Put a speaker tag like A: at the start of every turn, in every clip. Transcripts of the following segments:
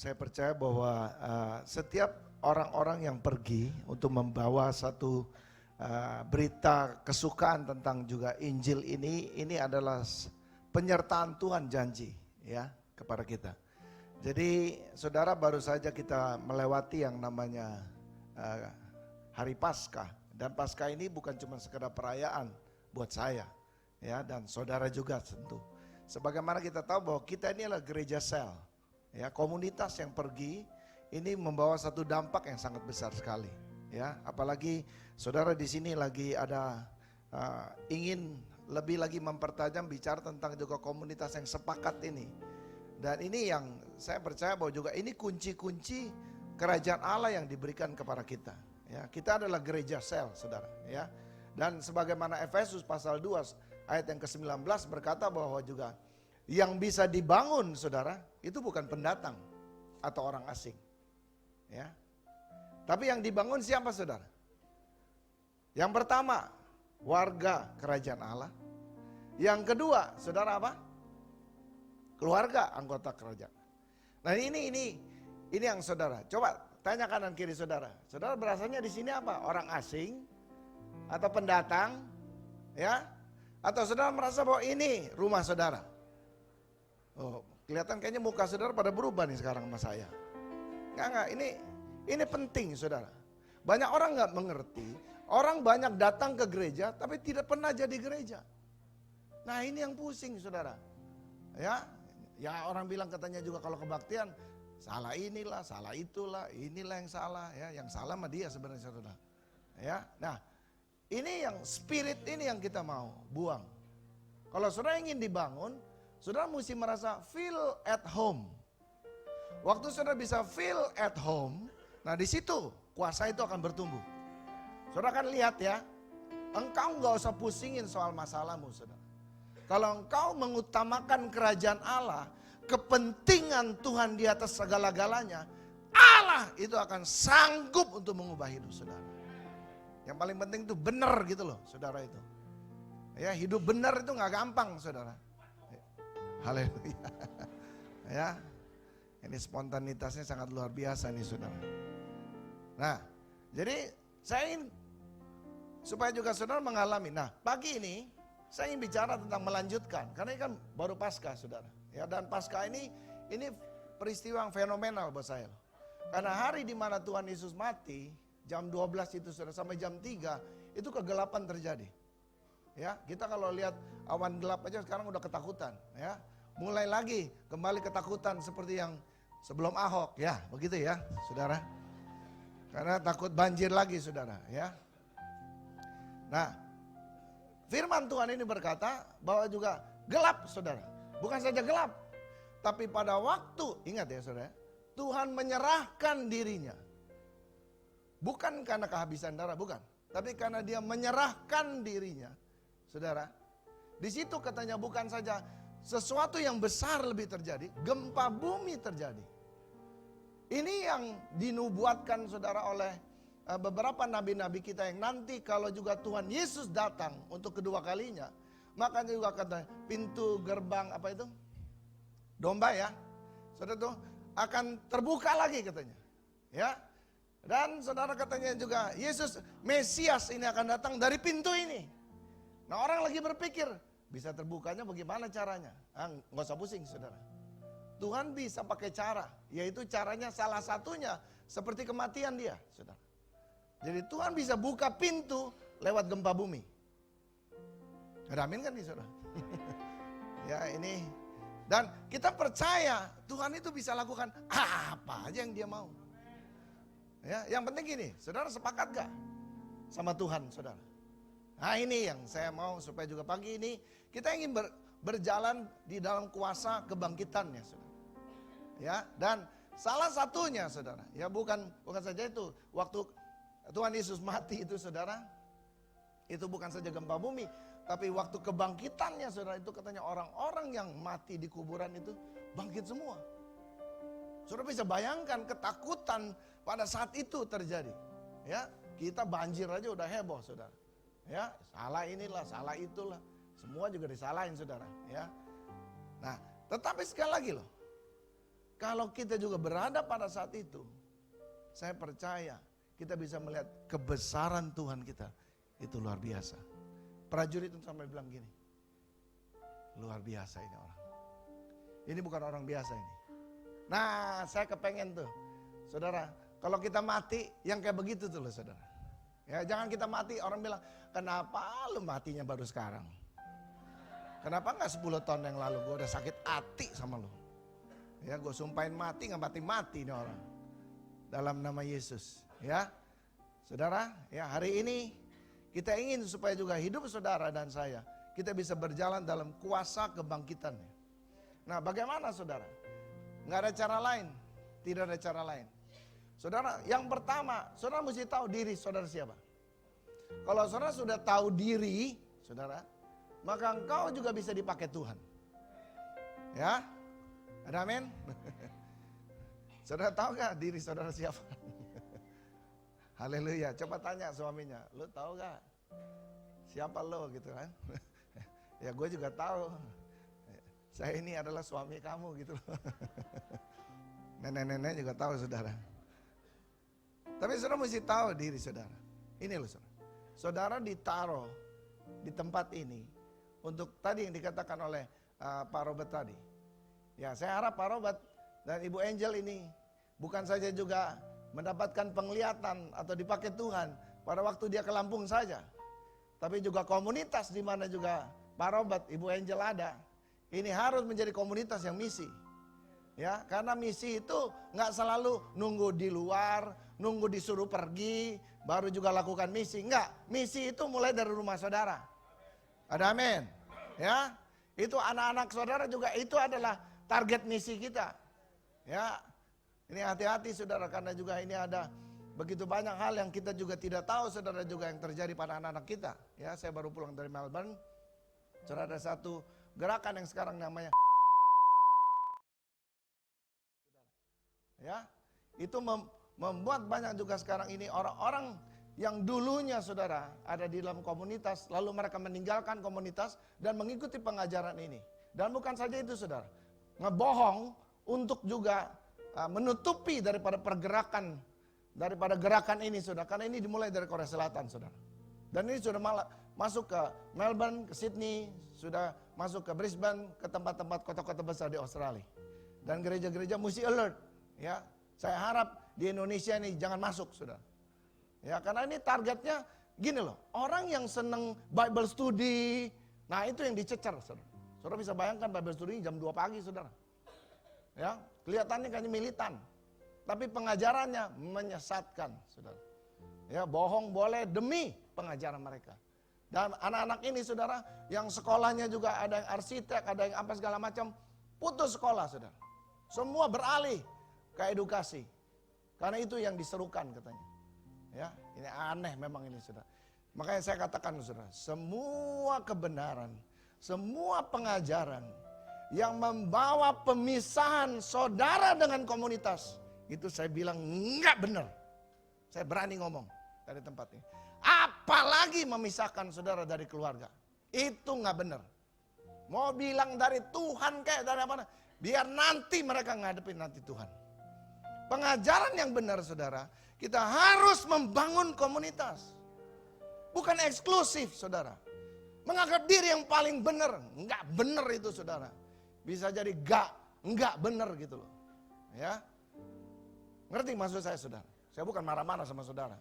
A: saya percaya bahwa setiap orang-orang yang pergi untuk membawa satu berita kesukaan tentang juga Injil ini adalah penyertaan Tuhan janji ya kepada kita. Jadi saudara, baru saja kita melewati yang namanya Hari Paskah, dan Paskah ini bukan cuma sekedar perayaan buat saya ya, dan saudara juga tentu. Sebagaimana kita tahu bahwa kita ini adalah gereja sel, ya, komunitas yang pergi ini membawa satu dampak yang sangat besar sekali, ya. Apalagi saudara di sini lagi ada ingin lebih lagi mempertajam bicara tentang juga komunitas yang sepakat ini, dan ini yang saya percaya bahwa juga ini kunci-kunci kerajaan Allah yang diberikan kepada kita, ya. Kita adalah gereja sel, saudara, ya. Dan sebagaimana Efesus pasal 2 ayat yang ke-19 berkata bahwa juga yang bisa dibangun, saudara, itu bukan pendatang atau orang asing, ya. Tapi yang dibangun siapa, saudara? Yang pertama, warga kerajaan Allah. Yang kedua, saudara, apa? Keluarga anggota kerajaan. Nah, ini yang saudara. Coba tanya kanan kiri saudara. Saudara berasalnya di sini apa? Orang asing atau pendatang, ya? Atau saudara merasa bahwa ini rumah saudara? Oh, kelihatan kayaknya muka saudara pada berubah nih sekarang sama saya. Enggak, ini penting, saudara. Banyak orang nggak mengerti, orang banyak datang ke gereja tapi tidak pernah jadi gereja. Nah, ini yang pusing, saudara. Ya orang bilang katanya juga kalau kebaktian salah inilah, salah itulah, inilah yang salah, ya. Yang salah sama dia sebenarnya, saudara. Ya, nah. Ini yang spirit ini yang kita mau buang. Kalau saudara ingin dibangun, saudara mesti merasa feel at home. Waktu saudara bisa feel at home, nah di situ kuasa itu akan bertumbuh. Saudara kan lihat ya, engkau nggak usah pusingin soal masalahmu, saudara. Kalau engkau mengutamakan kerajaan Allah, kepentingan Tuhan di atas segala-galanya, Allah itu akan sanggup untuk mengubah hidup saudara. Yang paling penting itu benar gitu loh, saudara itu. Ya, hidup benar itu nggak gampang, saudara. Haleluya. Ya, ini spontanitasnya sangat luar biasa nih, saudara. Nah, jadi saya ingin supaya juga saudara mengalami. Nah, pagi ini saya ingin bicara tentang melanjutkan, karena ini kan baru Paskah, saudara. Ya, dan Paskah ini peristiwa yang fenomenal buat saya. Karena hari di mana Tuhan Yesus mati, jam 12 itu saudara, sampai jam 3 itu kegelapan terjadi. Ya, kita kalau lihat awan gelap aja sekarang udah ketakutan, ya. Mulai lagi kembali ketakutan seperti yang sebelum Ahok, ya, begitu ya, saudara. Karena takut banjir lagi, saudara, ya. Nah, firman Tuhan ini berkata bahwa juga gelap, saudara. Bukan saja gelap, tapi pada waktu, ingat ya, saudara, Tuhan menyerahkan dirinya. Bukan karena kehabisan darah, bukan. Tapi karena dia menyerahkan dirinya. Saudara, di situ katanya bukan saja sesuatu yang besar lebih terjadi, gempa bumi terjadi. Ini yang dinubuatkan, saudara, oleh beberapa nabi-nabi kita yang nanti kalau juga Tuhan Yesus datang untuk kedua kalinya, maka juga kata pintu gerbang apa itu? Domba, ya. Saudara tuh akan terbuka lagi katanya. Ya. Dan saudara katanya juga Yesus Mesias ini akan datang dari pintu ini. Nah, orang lagi berpikir bisa terbukanya bagaimana caranya? Nggak usah pusing, saudara. Tuhan bisa pakai cara, yaitu caranya salah satunya seperti kematian dia, saudara. Jadi Tuhan bisa buka pintu lewat gempa bumi. Amin kan nih, saudara? Ya, ini. Dan kita percaya Tuhan itu bisa lakukan apa aja yang dia mau. Ya, yang penting gini, saudara sepakat gak sama Tuhan, saudara? Nah, ini yang saya mau supaya juga pagi ini kita ingin berjalan di dalam kuasa kebangkitannya, saudara. Ya, dan salah satunya, saudara, ya bukan saja itu waktu Tuhan Yesus mati itu, saudara, itu bukan saja gempa bumi, tapi waktu kebangkitannya, saudara, itu katanya orang-orang yang mati di kuburan itu bangkit semua. Saudara bisa bayangkan ketakutan pada saat itu terjadi. Ya, kita banjir aja udah heboh, saudara. Ya, salah inilah, salah itulah. Semua juga disalahin, saudara. Ya. Nah, tetapi sekali lagi loh. Kalau kita juga berada pada saat itu, saya percaya kita bisa melihat kebesaran Tuhan kita. Itu luar biasa. Prajurit itu sampai bilang gini, luar biasa ini orang. Ini bukan orang biasa ini. Nah, saya kepengen tuh, saudara, kalau kita mati yang kayak begitu tuh loh saudara. Ya, jangan kita mati, orang bilang, kenapa lu matinya baru sekarang? Kenapa gak 10 tahun yang lalu, gue udah sakit hati sama lu. Ya, gue sumpahin mati, gak mati-mati nih orang. Dalam nama Yesus, ya. Saudara, ya hari ini kita ingin supaya juga hidup saudara dan saya, kita bisa berjalan dalam kuasa kebangkitan. Nah, bagaimana saudara? Gak ada cara lain, tidak ada cara lain. Saudara, yang pertama, saudara mesti tahu diri saudara siapa. Kalau saudara sudah tahu diri, saudara, maka engkau juga bisa dipakai Tuhan. Ya, ada amin? Saudara tahu gak diri saudara siapa? Haleluya, coba tanya suaminya, lu tahu gak siapa lo gitu kan? Ya gue juga tahu, saya ini adalah suami kamu gitu loh. Nenek-nenek juga tahu saudara. Tapi saudara mesti tahu diri saudara. Ini loh saudara. Saudara ditaruh di tempat ini untuk tadi yang dikatakan oleh Pak Robert tadi. Ya, saya harap Pak Robert dan Ibu Angel ini bukan saja juga mendapatkan penglihatan atau dipakai Tuhan pada waktu dia ke Lampung saja. Tapi juga komunitas di mana juga Pak Robert, Ibu Angel ada. Ini harus menjadi komunitas yang misi. Ya, karena misi itu nggak selalu nunggu di luar, nunggu disuruh pergi, baru juga lakukan misi. Enggak, misi itu mulai dari rumah saudara. Ada amin. Ya, itu anak-anak saudara juga itu adalah target misi kita. Ya, ini hati-hati saudara karena juga ini ada begitu banyak hal yang kita juga tidak tahu saudara juga yang terjadi pada anak-anak kita. Ya, saya baru pulang dari Melbourne. Saudara, ada satu gerakan yang sekarang namanya ya, itu membuat banyak juga sekarang ini orang-orang yang dulunya saudara ada di dalam komunitas, lalu mereka meninggalkan komunitas dan mengikuti pengajaran ini. Dan bukan saja itu saudara, ngebohong untuk juga menutupi daripada pergerakan, daripada gerakan ini saudara. Karena ini dimulai dari Korea Selatan saudara. Dan ini sudah masuk ke Melbourne, ke Sydney, sudah masuk ke Brisbane, ke tempat-tempat kota-kota besar di Australia. Dan gereja-gereja mesti alert. Ya, saya harap di Indonesia ini jangan masuk saudara. Ya, karena ini targetnya gini loh, orang yang seneng Bible study, nah itu yang dicecer saudara. Saudara bisa bayangkan Bible study jam 2 pagi saudara. Ya, kelihatannya kayaknya militan, tapi pengajarannya menyesatkan saudara. Ya, bohong boleh demi pengajaran mereka. Dan anak-anak ini saudara, yang sekolahnya juga ada yang arsitek, ada yang apa segala macam, putus sekolah saudara. Semua beralih ke edukasi. Karena itu yang diserukan katanya. Ya, ini aneh memang ini saudara. Makanya saya katakan saudara, semua kebenaran, semua pengajaran yang membawa pemisahan saudara dengan komunitas, itu saya bilang enggak benar. Saya berani ngomong dari tempat ini. Apalagi memisahkan saudara dari keluarga. Itu enggak benar. Mau bilang dari Tuhan kayak dari mana, biar nanti mereka ngadepin nanti Tuhan. Pengajaran yang benar saudara, kita harus membangun komunitas. Bukan eksklusif saudara. Menganggap diri yang paling benar. Enggak benar itu saudara. Bisa jadi enggak benar gitu loh. Ya. Ngerti maksud saya saudara? Saya bukan marah-marah sama saudara.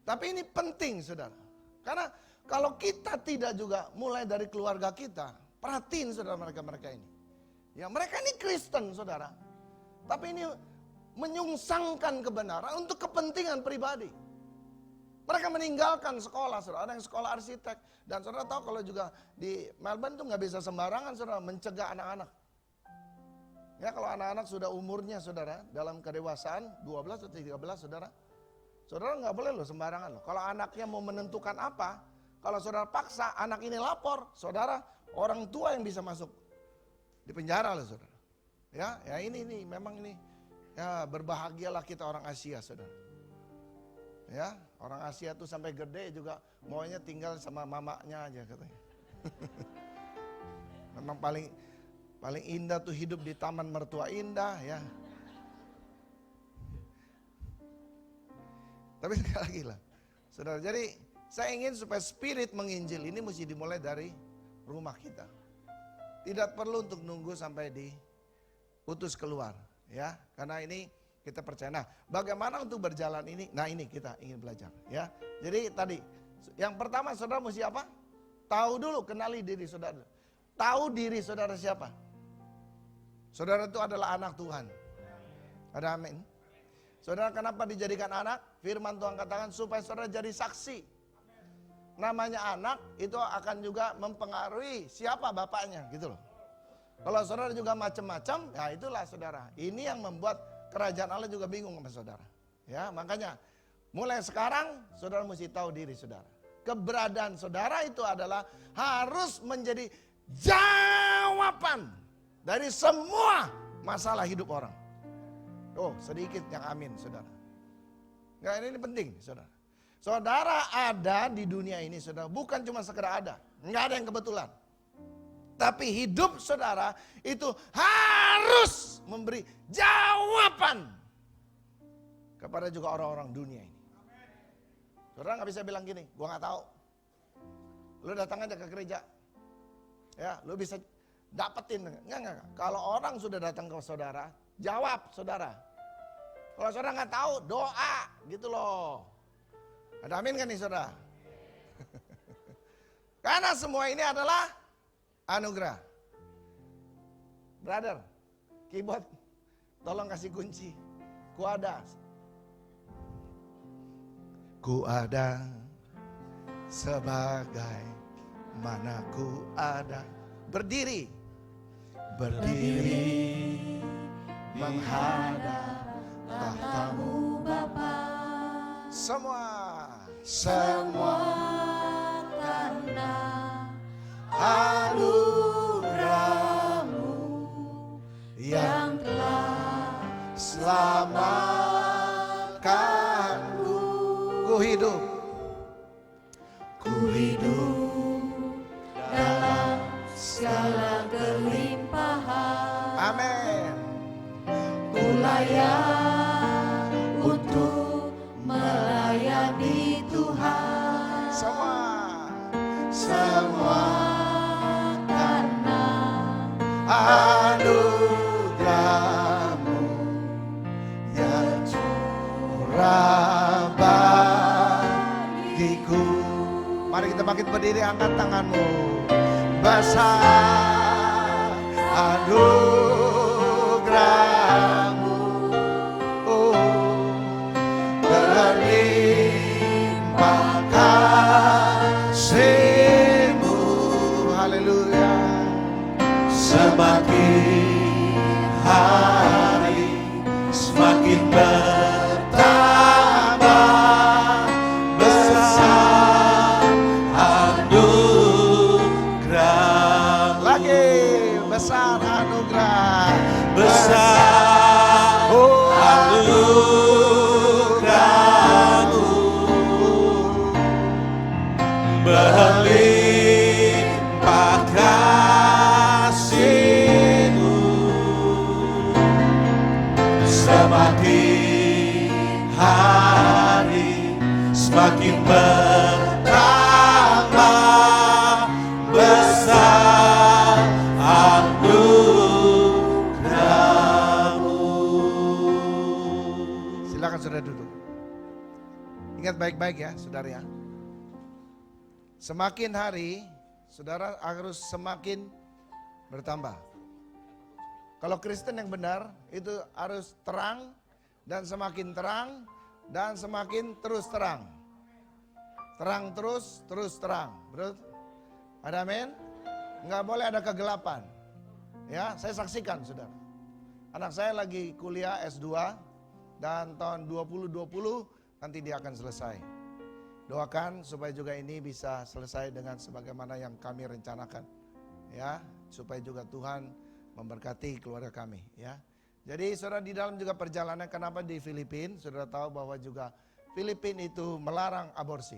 A: Tapi ini penting saudara. Karena kalau kita tidak juga mulai dari keluarga kita, perhatiin saudara mereka-mereka ini. Ya, mereka ini Kristen saudara. Tapi ini menyungsangkan kebenaran untuk kepentingan pribadi. Mereka meninggalkan sekolah saudara. Ada yang sekolah arsitek. Dan saudara tahu kalau juga di Melbourne tuh gak bisa sembarangan saudara mencegah anak-anak. Ya, kalau anak-anak sudah umurnya saudara dalam kedewasaan 12 atau 13 saudara. Saudara gak boleh loh sembarangan loh. Kalau anaknya mau menentukan apa, kalau saudara paksa anak ini lapor, saudara orang tua yang bisa masuk di penjara loh saudara. Ya ini memang ini. Ya, berbahagialah kita orang Asia saudara. Ya, orang Asia tuh sampai gede juga maunya tinggal sama mamanya aja katanya. Memang paling Paling indah tuh hidup di taman mertua indah ya. Tapi sekali lagi lah, saudara. Jadi saya ingin supaya spirit menginjil ini mesti dimulai dari rumah kita. Tidak perlu untuk nunggu sampai diutus keluar, ya. Karena ini kita percaya. Nah, bagaimana untuk berjalan ini? Nah, ini kita ingin belajar, ya. Jadi tadi, yang pertama saudara mesti apa? Tahu dulu, kenali diri saudara. Tahu diri saudara siapa? Saudara itu adalah anak Tuhan. Ada amin. Saudara kenapa dijadikan anak? Firman Tuhan katakan supaya saudara jadi saksi. Namanya anak itu akan juga mempengaruhi siapa bapaknya gitu loh. Kalau saudara juga macam-macam, ya itulah saudara. Ini yang membuat kerajaan Allah juga bingung sama saudara. Ya, makanya mulai sekarang saudara mesti tahu diri saudara. Keberadaan saudara itu adalah harus menjadi jawaban dari semua masalah hidup orang. Oh, sedikit yang amin, saudara. Enggak, ini penting, saudara. Saudara ada di dunia ini, saudara, bukan cuma sekedar ada. Enggak ada yang kebetulan. Tapi hidup saudara itu harus memberi jawaban kepada juga orang-orang dunia ini. Saudara nggak bisa bilang gini, gua nggak tahu. Lu datang aja ke gereja, ya, lu bisa dapetin. Enggak. Kalau orang sudah datang ke saudara, jawab saudara. Kalau saudara nggak tahu, doa gitu loh. Ada amin kan nih saudara? Karena semua ini adalah anugerah. Brother, keyboard, tolong kasih kunci. Ku ada. Ku ada sebagai mana ku ada. Berdiri menghadap tahtamu Bapa. Semua karena anugerah-Mu yang telah selamatkanku. Ku hidup dalam segala kelimpahan. Amin. Ku layak untuk melayani Tuhan. Semua karena anugerah-Mu yang curah bagiku. Mari kita bangkit berdiri, angkat tanganmu. Besar anugerah-Mu, berlimpah kasih-Mu. Haleluya. Semakin hari semakin bertambah besar anugerah. Lagi besar anugerah. Besar anugerah-Mu, berlimpah kasih-Mu. Semakin hari semakin bertambah besar anugerah-Mu. Silakan saudara duduk. Ingat baik-baik ya saudara ya. Semakin hari saudara harus semakin bertambah. Kalau Kristen yang benar itu harus terang dan semakin terang dan semakin terus terang. Terang terus terang. Betul? Ada amin? Enggak boleh ada kegelapan. Ya, saya saksikan saudara. Anak saya lagi kuliah S2 dan tahun 2020 nanti dia akan selesai. Doakan supaya juga ini bisa selesai dengan sebagaimana yang kami rencanakan. Ya, supaya juga Tuhan memberkati keluarga kami, ya. Jadi saudara di dalam juga perjalanan, kenapa di Filipina, saudara tahu bahwa juga Filipina itu melarang aborsi.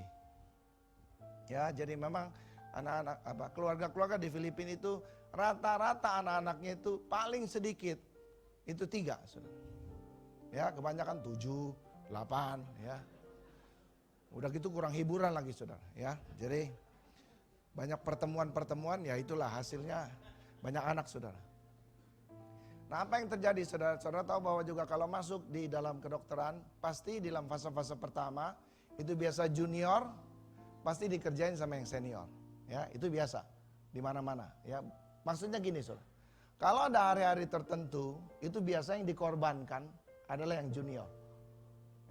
A: Ya, jadi memang anak-anak keluarga-keluarga di Filipina itu rata-rata anak-anaknya itu paling sedikit itu 3, saudara. Ya, kebanyakan 7, 8, ya. Udah gitu kurang hiburan lagi, saudara. Ya, jadi banyak pertemuan-pertemuan, ya itulah hasilnya banyak anak, saudara. Nah, apa yang terjadi, saudara? Saudara tahu bahwa juga kalau masuk di dalam kedokteran, pasti di dalam fase-fase pertama itu biasa junior, pasti dikerjain sama yang senior. Ya, itu biasa di mana-mana. Ya, maksudnya gini, saudara. Kalau ada hari-hari tertentu, itu biasa yang dikorbankan adalah yang junior.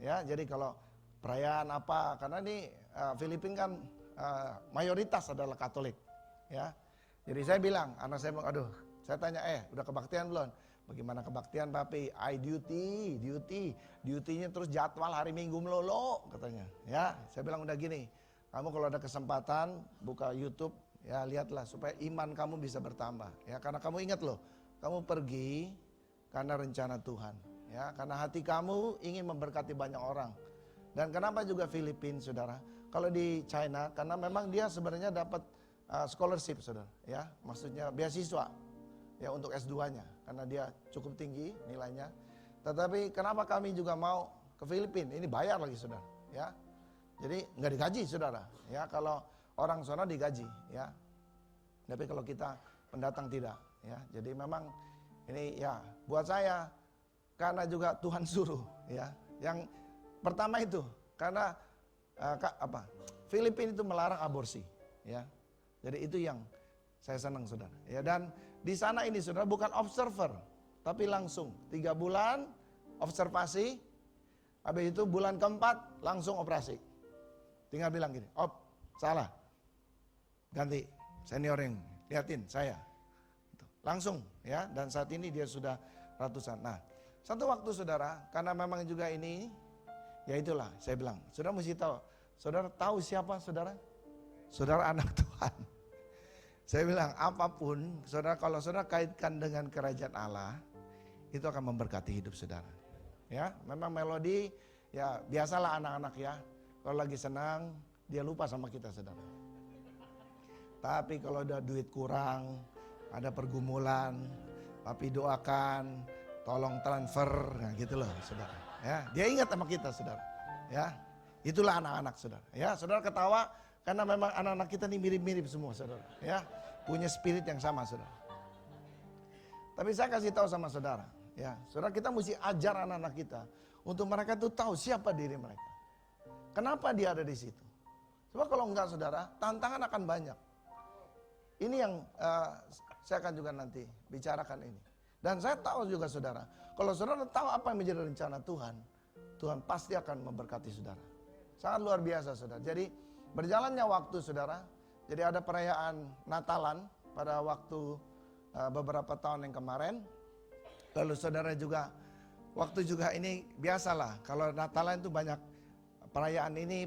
A: Ya, jadi kalau perayaan apa, karena ini Filipina kan mayoritas adalah Katolik. Ya, jadi saya bilang, anak saya bilang, aduh, saya tanya, udah kebaktian belum? Bagaimana kebaktian papi? Duty-nya terus jadwal hari Minggu melulu, katanya. Ya, saya bilang udah gini, kamu kalau ada kesempatan buka YouTube, ya lihatlah supaya iman kamu bisa bertambah. Ya, karena kamu ingat loh, kamu pergi karena rencana Tuhan. Ya, karena hati kamu ingin memberkati banyak orang. Dan kenapa juga Filipina, saudara? Kalau di China, karena memang dia sebenarnya dapat scholarship, saudara. Ya, maksudnya beasiswa. Ya, untuk S2-nya, karena dia cukup tinggi nilainya. Tetapi kenapa kami juga mau ke Filipina? Ini bayar lagi, saudara. Ya, jadi nggak digaji, saudara. Ya, kalau orang sana digaji, ya. Tapi kalau kita pendatang tidak, ya. Jadi memang ini ya buat saya karena juga Tuhan suruh, ya. Yang pertama itu karena Filipina itu melarang aborsi, ya. Jadi itu yang saya senang, saudara. Ya, dan di sana ini, saudara, bukan observer, tapi langsung 3 bulan observasi, habis itu bulan keempat langsung operasi. Tinggal bilang gini, salah, ganti senior yang liatin saya, langsung, ya. Dan saat ini dia sudah ratusan. Nah, satu waktu, saudara, karena memang juga ini, ya itulah saya bilang, saudara mesti tahu. Saudara tahu siapa, saudara? Saudara anak Tuhan. Saya bilang apapun, saudara, kalau saudara kaitkan dengan kerajaan Allah, itu akan memberkati hidup saudara. Ya, memang melodi, ya biasalah anak-anak, ya. Kalau lagi senang, dia lupa sama kita, saudara. Tapi kalau ada duit kurang, ada pergumulan, papi doakan, tolong transfer, nah gitu loh, saudara. Ya, dia ingat sama kita, saudara. Ya, itulah anak-anak, saudara. Ya, saudara ketawa karena memang anak-anak kita ini mirip-mirip semua, saudara. Ya, punya spirit yang sama, saudara. Tapi saya kasih tahu sama saudara, ya, saudara, kita mesti ajar anak-anak kita untuk mereka tuh tahu siapa diri mereka. Kenapa dia ada di situ? Sebab kalau enggak, saudara, tantangan akan banyak. Ini yang saya akan juga nanti bicarakan ini. Dan saya tahu juga, saudara, kalau saudara tahu apa yang menjadi rencana Tuhan, Tuhan pasti akan memberkati saudara. Sangat luar biasa, saudara. Jadi berjalannya waktu, saudara. Jadi ada perayaan Natalan pada waktu beberapa tahun yang kemarin. Lalu saudara juga, waktu juga ini biasalah. Kalau Natalan itu banyak perayaan ini,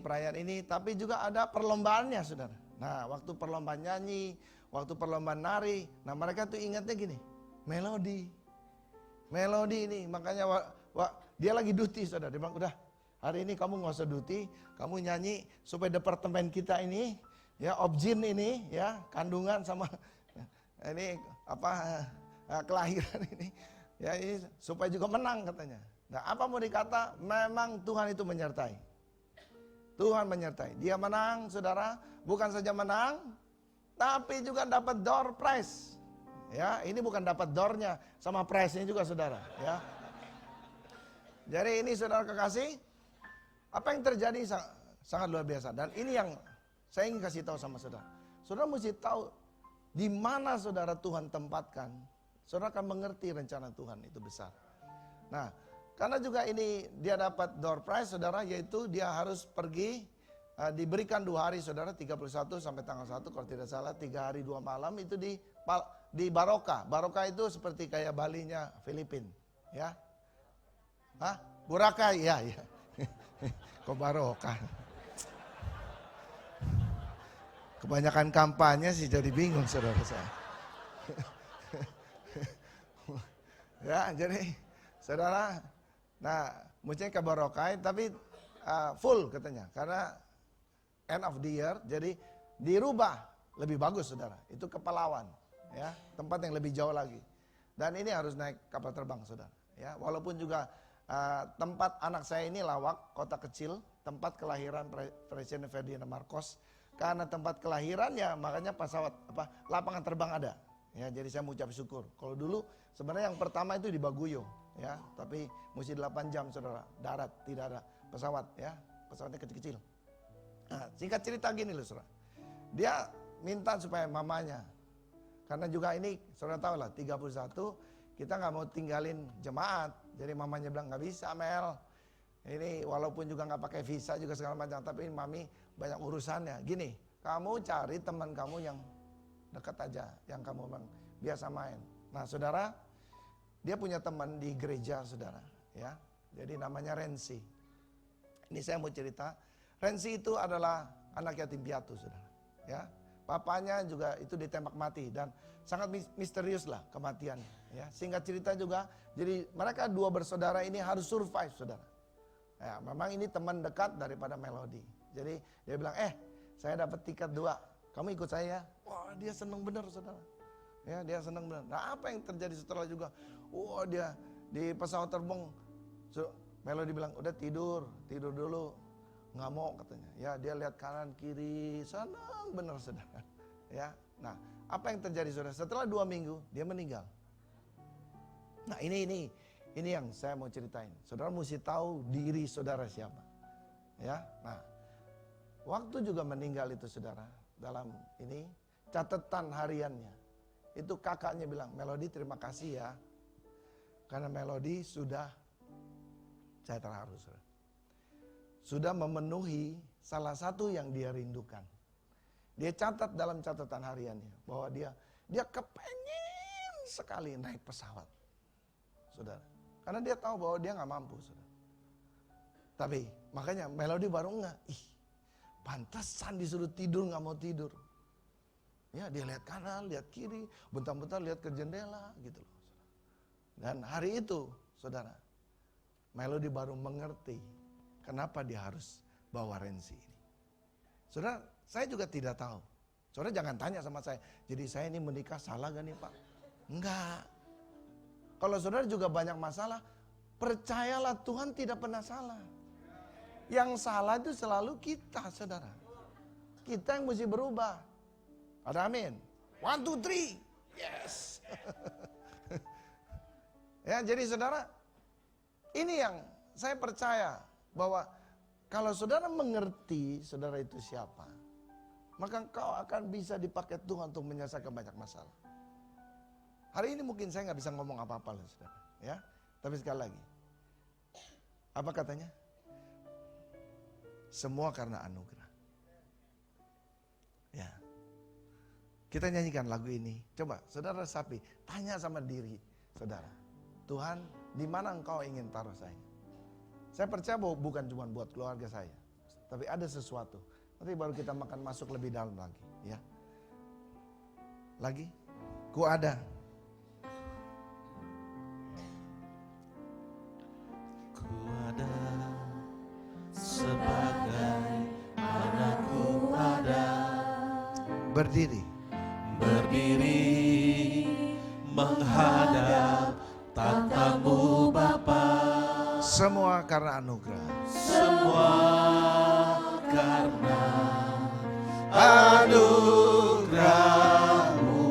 A: tapi juga ada perlombaannya, saudara. Nah, waktu perlombaan nyanyi, waktu perlombaan nari, nah mereka tuh ingatnya gini, melodi ini. Makanya dia lagi duty, saudara. Dia bilang, udah hari ini kamu nggak usah duty, kamu nyanyi supaya departemen kita ini, ya, objin ini, ya, kandungan sama ini kelahiran ini, ya, ini supaya juga menang, katanya. Nah, apa mau dikata? Memang Tuhan itu menyertai. Tuhan menyertai. Dia menang, saudara. Bukan saja menang, tapi juga dapat door prize. Ya, ini bukan dapat door-nya, sama prize-nya juga, saudara. Ya. Jadi ini, saudara kekasih, apa yang terjadi sangat luar biasa. Dan ini yang saya ingin kasih tahu sama saudara. Saudara mesti tahu di mana saudara Tuhan tempatkan. Saudara akan mengerti rencana Tuhan itu besar. Nah, karena juga ini dia dapat door prize, saudara, yaitu dia harus pergi, diberikan 2 hari, saudara, 31 sampai tanggal 1 kalau tidak salah, 3 hari 2 malam itu di Baroka. Baroka itu seperti kayak Balinya Filipina, ya. Hah? Boracay, ya. Kok Baroka? Kebanyakan kampanye sih jadi bingung, saudara saya. Ya, jadi saudara, nah mestinya ke Boracay, tapi full katanya, karena end of the year, jadi dirubah lebih bagus, saudara. Itu ke Palawan, ya, tempat yang lebih jauh lagi. Dan ini harus naik kapal terbang, saudara. Ya, walaupun juga tempat anak saya ini Lawak, kota kecil, tempat kelahiran Presiden Ferdinand Marcos. Karena tempat kelahirannya, makanya lapangan terbang ada. Ya, jadi saya mengucap syukur. Kalau dulu sebenarnya yang pertama itu di Baguio, ya, tapi mesti 8 jam, saudara, darat, tidak ada pesawat, ya, pesawatnya kecil-kecil. Nah, singkat cerita gini loh, saudara. Dia minta supaya mamanya, karena juga ini saudara tahu lah 31 kita nggak mau tinggalin jemaat, jadi mamanya bilang nggak bisa Mel, ini walaupun juga nggak pakai visa juga segala macam, tapi mami banyak urusannya. Gini, kamu cari teman kamu yang dekat aja, yang kamu memang biasa main. Nah saudara, dia punya teman di gereja saudara, ya, jadi namanya Rensi. Ini saya mau cerita, Rensi itu adalah anak yatim piatu saudara, ya. Papanya juga itu ditembak mati dan sangat misterius lah kematiannya. Ya, singkat cerita juga, jadi mereka dua bersaudara ini harus survive, saudara. Ya, memang ini teman dekat daripada Melody. Jadi dia bilang, saya dapat tiket 2, kamu ikut saya. Wah, dia senang benar, saudara. Ya, dia senang benar. Nah, apa yang terjadi setelah juga? Wah, dia di pesawat terbang, Melody bilang, udah tidur dulu. Nggak mau katanya. Ya, dia lihat kanan kiri, senang benar, saudara. Ya, nah, apa yang terjadi, saudara? Setelah 2 minggu dia meninggal. Nah, ini yang saya mau ceritain. Saudara mesti tahu diri saudara siapa. Ya, nah, waktu juga meninggal itu, saudara, dalam ini catatan hariannya. Itu kakaknya bilang, Melody terima kasih ya, karena Melody sudah, saya terharu, saudara, sudah memenuhi salah satu yang dia rindukan. Dia catat dalam catatan hariannya bahwa dia kepengen sekali naik pesawat, saudara. Karena dia tahu bahwa dia nggak mampu, saudara. Tapi makanya Melody baru pantasan disuruh tidur nggak mau tidur. Ya, dia lihat kanan, lihat kiri, bentar-bentar lihat ke jendela gitu loh, saudara. Dan hari itu, saudara, Melody baru mengerti kenapa dia harus bawa Rensi ini. Saudara, saya juga tidak tahu. Saudara jangan tanya sama saya, jadi saya ini menikah salah gak nih Pak? Enggak. Kalau saudara juga banyak masalah, percayalah Tuhan tidak pernah salah. Yang salah itu selalu kita, saudara. Kita yang mesti berubah. Ada amin? 1, 2, 3. Yes. Ya, jadi saudara, ini yang saya percaya bahwa kalau saudara mengerti saudara itu siapa, maka kau akan bisa dipakai Tuhan untuk menyelesaikan banyak masalah. Hari ini mungkin saya nggak bisa ngomong apa-apa loh, saudara. Ya, tapi sekali lagi, apa katanya? Semua karena anugerah. Ya, kita nyanyikan lagu ini. Coba, saudara resapi, tanya sama diri saudara, Tuhan, di mana Engkau ingin taruh saya? Saya percaya bahwa bukan cuma buat keluarga saya, tapi ada sesuatu. Nanti baru kita makan masuk lebih dalam lagi, ya. Lagi, ku ada.
B: Ku ada sebagai anakku ada.
A: Berdiri
B: menghadap tatamu Bapa.
A: Semua karena anugerah.
B: Semua karena anugerah-Mu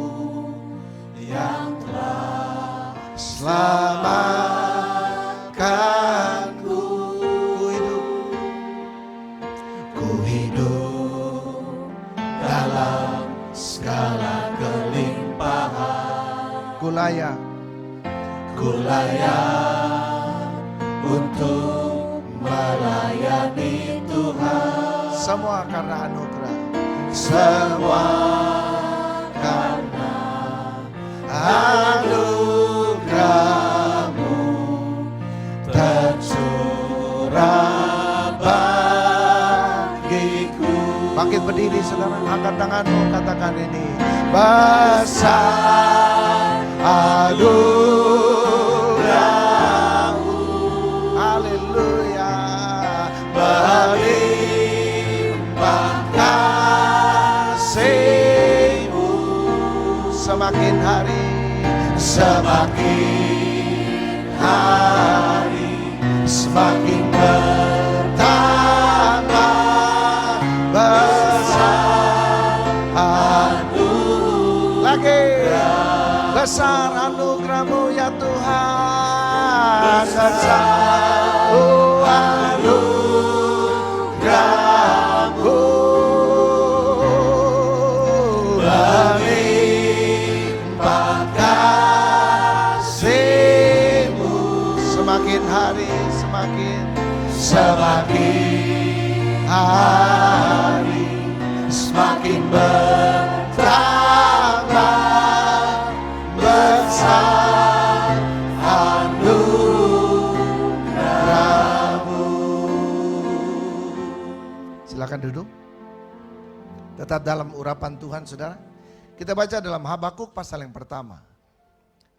B: yang telah
A: Selamatkanku.
B: ku hidup dalam segala kelimpahan.
A: Ku layak
B: untuk melayani Tuhan.
A: semua karena anugerah.
B: Semua karena anugerah-Mu tercurah bagiku.
A: Bangkit berdiri saudara, angkat tanganmu, katakan ini. Besar anugerah-Mu, haleluya, berlimpah kasih-Mu, semakin hari,
B: semakin hari, semakin bertambah besar anugerah.
A: lagi besar anugerah-Mu ya Tuhan. Besar
B: anugerah-Mu, berlimpah kasih-Mu,
A: semakin hari semakin
B: hari, semakin bertambah besar anugerah-Mu.
A: Silakan duduk. Tetap dalam urapan Tuhan, saudara. Kita baca dalam Habakuk pasal yang pertama.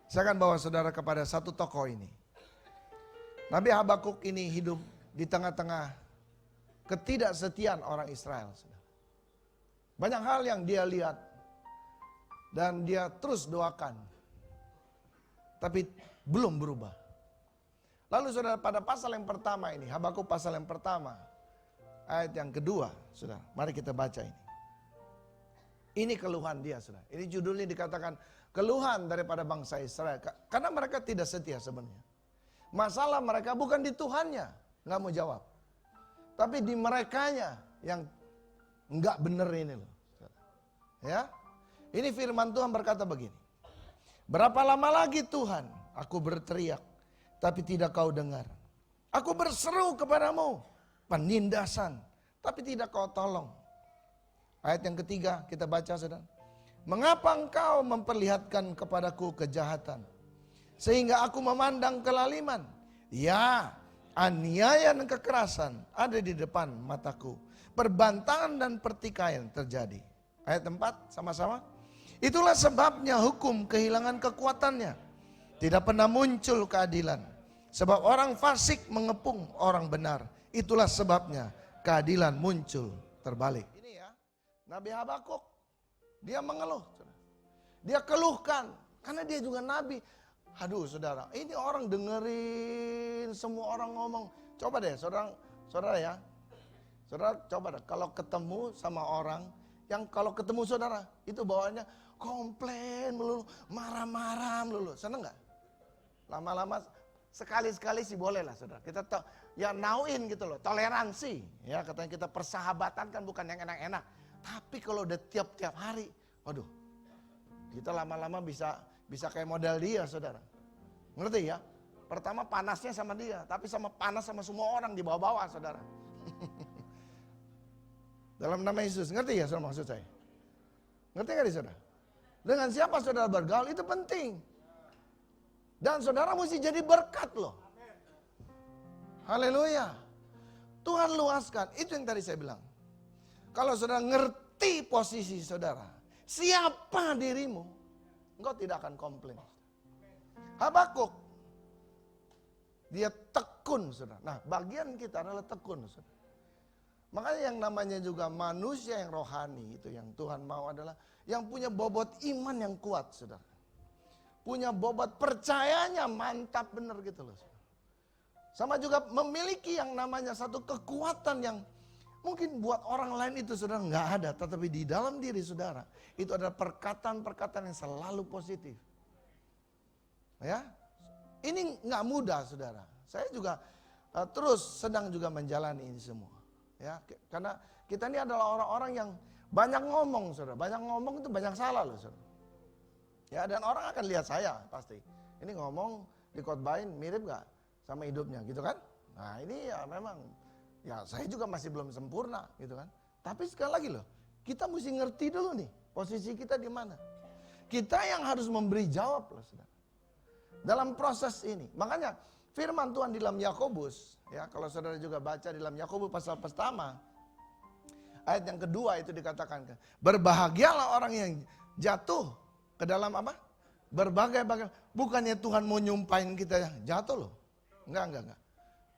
A: Saya akan bawa saudara kepada satu tokoh ini. Nabi Habakuk ini hidup di tengah-tengah ketidaksetiaan orang Israel. Saudara. Banyak hal yang dia lihat dan dia terus doakan. Tapi belum berubah. Lalu saudara, pada pasal yang pertama ini, Habakuk pasal yang pertama, ayat yang kedua, saudara. Mari kita baca ini. Ini keluhan dia, saudara. Ini judulnya dikatakan keluhan daripada bangsa Israel. Karena mereka tidak setia sebenarnya. Masalah mereka bukan di Tuhannya, nggak mau jawab. Tapi di merekanya yang nggak bener ini loh. Ya, ini firman Tuhan berkata begini. Berapa lama lagi Tuhan, aku berteriak, tapi tidak kau dengar. Aku berseru kepadamu, penindasan, tapi tidak kau tolong. Ayat yang ketiga kita baca, saudara. Mengapa engkau memperlihatkan kepadaku kejahatan, sehingga aku memandang kelaliman? Ya, aniaya dan kekerasan ada di depan mataku. Perbantahan dan pertikaian terjadi. Ayat 4 sama-sama. Itulah sebabnya hukum kehilangan kekuatannya. Tidak pernah muncul keadilan. Sebab orang fasik mengepung orang benar. Itulah sebabnya keadilan muncul terbalik. Ini ya, Nabi Habakuk. Dia mengeluh. Dia keluhkan. Karena dia juga nabi. Aduh saudara, ini orang dengerin semua orang ngomong. Coba deh saudara ya. Saudara coba deh, kalau ketemu sama orang yang kalau ketemu saudara, itu bawaannya komplain melulu, marah-marah melulu. Seneng gak? Lama-lama sekali-sekali sih boleh lah saudara. Kita ya nauin gitu loh, toleransi. Ya katanya kita persahabatan kan bukan yang enak-enak. Tapi kalau udah tiap-tiap hari, waduh, kita lama-lama bisa kayak model dia saudara. Ngerti ya? Pertama panasnya sama dia, tapi panas sama semua orang di bawah-bawah saudara. Dalam nama Yesus, ngerti ya saudara maksud saya? Ngerti gak saudara? Dengan siapa saudara bergaul itu penting. Dan saudara mesti jadi berkat loh. Haleluya. Tuhan luaskan, itu yang tadi saya bilang. Kalau saudara ngerti posisi saudara, siapa dirimu, engkau tidak akan komplain. Habakuk, dia tekun saudara. Nah bagian kita adalah tekun saudara. Makanya yang namanya juga manusia yang rohani itu yang Tuhan mau adalah yang punya bobot iman yang kuat saudara. Punya bobot percayanya mantap bener gitu loh. Sama juga memiliki yang namanya satu kekuatan yang mungkin buat orang lain itu saudara nggak ada. Tetapi di dalam diri saudara itu adalah perkataan-perkataan yang selalu positif. Ya, ini nggak mudah saudara. Saya juga terus sedang juga menjalani ini semua. Ya, karena kita ini adalah orang-orang yang banyak ngomong saudara. Banyak ngomong itu banyak salah loh saudara. Ya, dan orang akan lihat saya pasti. Ini ngomong dikhotbahin mirip gak sama hidupnya gitu kan. Nah ini ya memang, ya saya juga masih belum sempurna gitu kan. Tapi sekali lagi loh, kita mesti ngerti dulu nih posisi kita di mana. Kita yang harus memberi jawab loh saudara. Dalam proses ini. Makanya firman Tuhan di dalam Yakobus, ya kalau saudara juga baca di dalam Yakobus pasal pertama, ayat yang kedua itu dikatakan, berbahagialah orang yang jatuh ke dalam apa? Berbagai-bagai. Bukannya Tuhan mau nyumpahin kita jatuh loh. Enggak.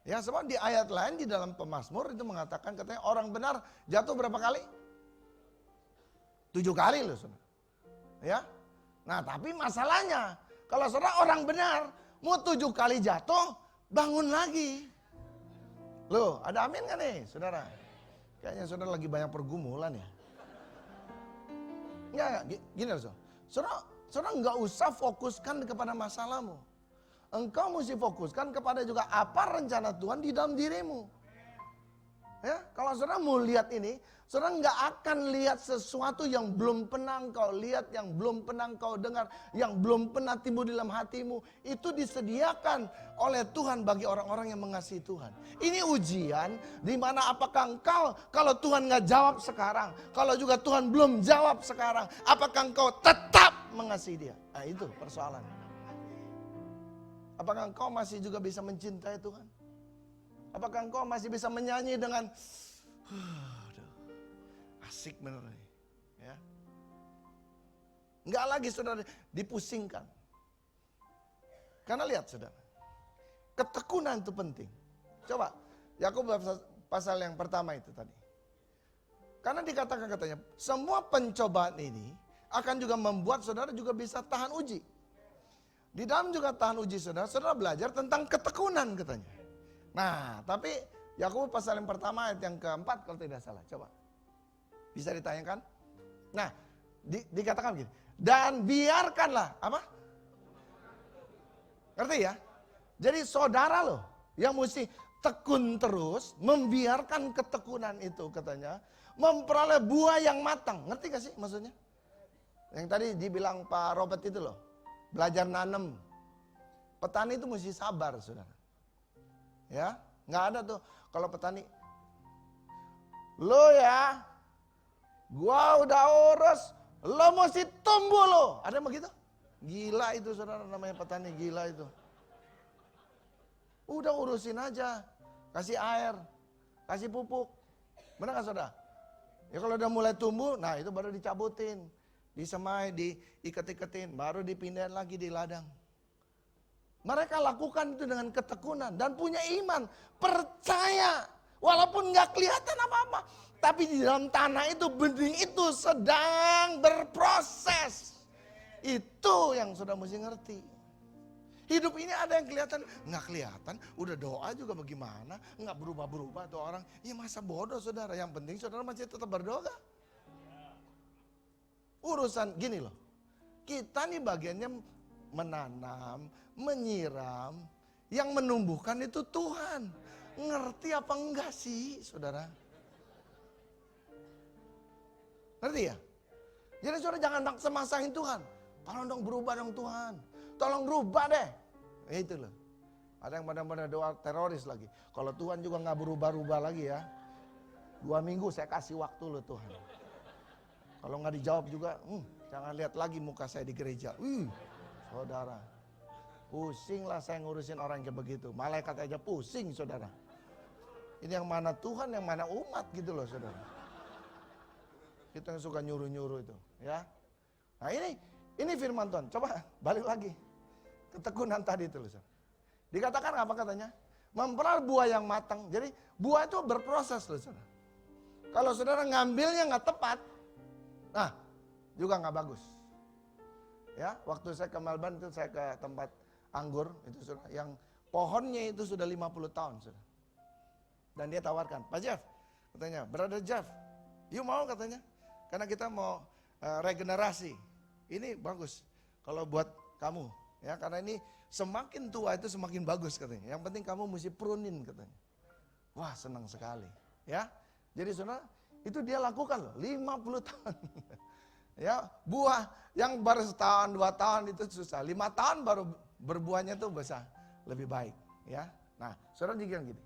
A: Ya sebab di ayat lain di dalam Pemazmur itu mengatakan katanya orang benar jatuh berapa kali? 7 kali loh saudara. Ya. Nah tapi masalahnya, kalau saudara orang benar, mau 7 kali jatuh, bangun lagi. Loh, ada amin gak nih saudara? Kayaknya saudara lagi banyak pergumulan ya. Enggak, gini loh saudara enggak usah fokuskan kepada masalahmu. Engkau mesti fokuskan kepada juga apa rencana Tuhan di dalam dirimu. Ya, kalau saudara mau lihat ini, saudara nggak akan lihat sesuatu yang belum pernah engkau lihat, yang belum pernah engkau dengar, yang belum pernah timbul di dalam hatimu. Itu disediakan oleh Tuhan bagi orang-orang yang mengasihi Tuhan. Ini ujian di mana apakah engkau, kalau Tuhan nggak jawab sekarang, kalau juga Tuhan belum jawab sekarang, apakah engkau tetap mengasihi Dia? Nah itu persoalannya. Apakah engkau masih juga bisa mencintai Tuhan? Apakah engkau masih bisa menyanyi dengan asik bener nih, ya? Enggak lagi saudara dipusingkan. Karena lihat saudara, ketekunan itu penting. Coba, Yakobus pasal yang pertama itu tadi. Karena dikatakan katanya, semua pencobaan ini akan juga membuat saudara juga bisa tahan uji. Di dalam juga tahan uji saudara belajar tentang ketekunan katanya. Nah, tapi Yakobus pasal yang pertama ayat yang keempat kalau tidak salah. Coba. Bisa ditanyakan? Nah, dikatakan begini. Dan biarkanlah, apa? Ngerti ya? Jadi saudara loh yang mesti tekun terus, membiarkan ketekunan itu katanya. Memperoleh buah yang matang. Ngerti gak sih maksudnya? Yang tadi dibilang Pak Robert itu loh. Belajar nanam. Petani itu mesti sabar saudara. Ya, nggak ada tuh kalau petani. Lo ya, gua udah urus, lo mesti tumbuh lo. Ada yang begitu? Gila itu saudara, namanya petani gila itu. Udah urusin aja, kasih air, kasih pupuk. Benar gak saudara? Ya kalau udah mulai tumbuh, nah itu baru dicabutin, disemai, diikat-ikatin, baru dipindahin lagi di ladang. Mereka lakukan itu dengan ketekunan dan punya iman, percaya, walaupun nggak kelihatan apa-apa, tapi di dalam tanah itu benih itu sedang berproses. Itu yang sudah mesti ngerti. Hidup ini ada yang kelihatan, nggak kelihatan, udah doa juga bagaimana, nggak berubah-berubah tuh orang. Ya masa bodoh saudara, yang penting saudara masih tetap berdoa. Urusan gini loh, kita nih bagiannya menanam, menyiram, yang menumbuhkan itu Tuhan. Ngerti apa enggak sih saudara? Ngerti ya? Jadi saudara jangan maksa-maksain Tuhan. Tolong dong berubah dong Tuhan. Tolong berubah deh. Itu loh. Ada yang benar-benar doa teroris lagi. Kalau Tuhan juga gak berubah-ubah lagi ya. 2 minggu saya kasih waktu loh Tuhan. Kalau gak dijawab juga, jangan lihat lagi muka saya di gereja. Saudara, pusing lah saya ngurusin orang kayak begitu. Malaikat aja pusing saudara. Ini yang mana Tuhan, yang mana umat gitu loh saudara. Kita yang suka nyuruh-nyuruh itu ya. Nah ini firman Tuhan. Coba balik lagi. Ketekunan tadi itu loh saudara. Dikatakan apa katanya? Memperoleh buah yang matang. Jadi buah itu berproses loh saudara. Kalau saudara ngambilnya gak tepat, nah juga gak bagus. Ya, waktu saya ke Melbourne itu saya ke tempat anggur itu saudara, yang pohonnya itu sudah 50 tahun saudara. Dan dia tawarkan, Pak Jeff, katanya, Brother Jeff, you mau katanya, karena kita mau regenerasi. Ini bagus kalau buat kamu, ya karena ini semakin tua itu semakin bagus katanya. Yang penting kamu mesti prunin katanya. Wah senang sekali, ya. Jadi saudara, itu dia lakukan loh, 50 tahun. Ya, buah yang baru setahun, 2 tahun itu susah. 5 tahun baru berbuahnya tuh bisa lebih baik. Ya, nah, saudara juga gini.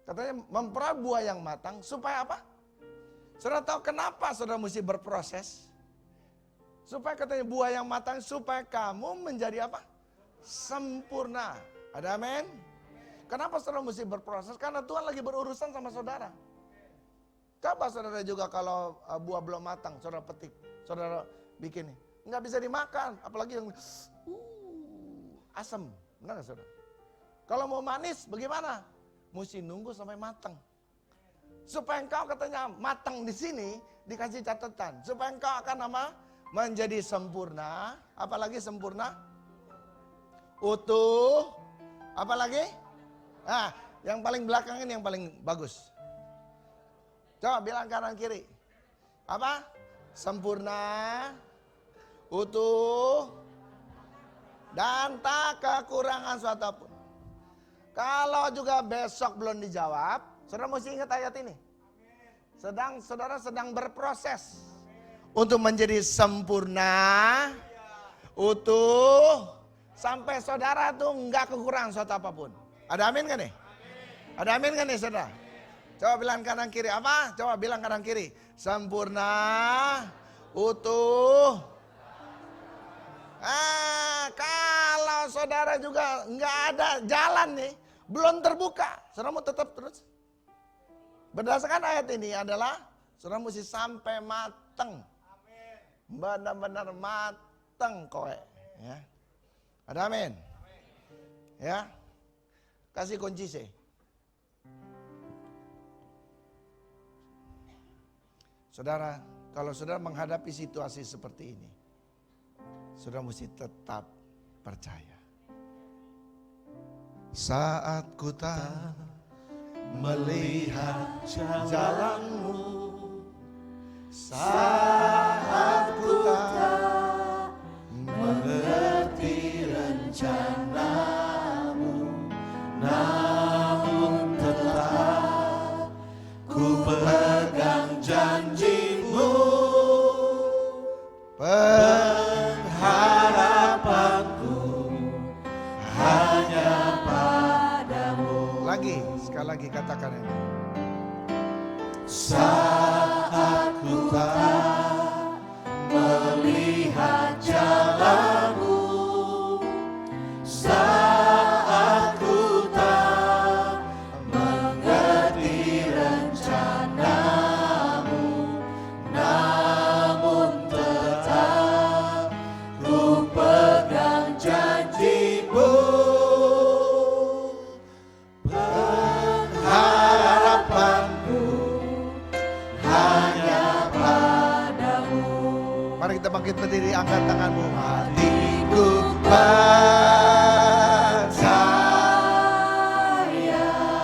A: Katanya memperoleh buah yang matang supaya apa? Saudara tahu kenapa saudara mesti berproses? Supaya katanya buah yang matang supaya kamu menjadi apa? Sempurna. Ada amin? Kenapa saudara mesti berproses? Karena Tuhan lagi berurusan sama saudara. Coba saudara juga kalau buah belum matang, saudara petik, saudara bikin, nggak bisa dimakan, apalagi yang asam, benar nggak saudara? Kalau mau manis, bagaimana? Mesti nunggu sampai matang. Supaya engkau katanya matang di sini, dikasih catatan. Supaya engkau akan menjadi sempurna. Apalagi sempurna? Utuh. Apalagi? Nah, yang paling belakang ini yang paling bagus. Coba bilang kanan kiri. Apa? Sempurna, utuh, dan tak kekurangan suatu pun. Kalau juga besok belum dijawab, saudara mesti ingat ayat ini. Saudara sedang berproses untuk menjadi sempurna, utuh, sampai saudara tuh nggak kekurangan suatu apapun. Ada amin kan nih? Ada amin kan nih saudara? Coba bilang kanan kiri apa? Coba bilang kanan kiri. Sempurna, utuh. Kalau saudara juga nggak ada jalan nih, belum terbuka, saudara mau tetap terus. Berdasarkan ayat ini adalah saudara mesti sampai mateng, benar-benar mateng kowe. Ya, ada amin. Ya, kasih kunci sih. Saudara, kalau saudara menghadapi situasi seperti ini, saudara mesti tetap percaya. Saat ku tak melihat jalanmu, saat ku tak mengerti rencanamu, namun tetap ku pegang janjimu, pengharapanku hanya padamu. Lagi, sekali lagi katakan ini. Saat ku tak melihat jalanmu, saat ku tak mengerti rencanamu, namun tetap ku pegang janjimu, pengharapanku hanya padamu. Mari kita bangkit berdiri, angkat tanganmu. Hatiku percaya,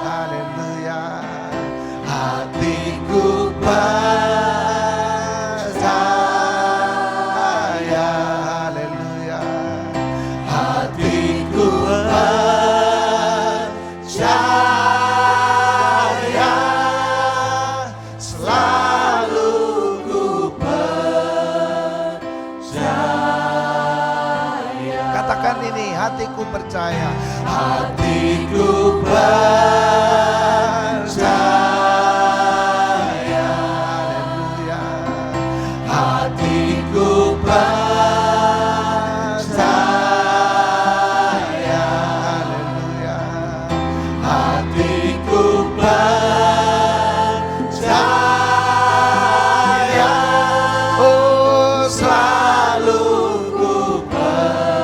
A: haleluya. Hatiku percaya, haleluya. Hatiku percaya, selalu ku percaya. Katakan ini, hatiku percaya. Hatiku percaya, haleluya. Hatiku percaya, haleluya. Hatiku percaya, oh selalu ku percaya.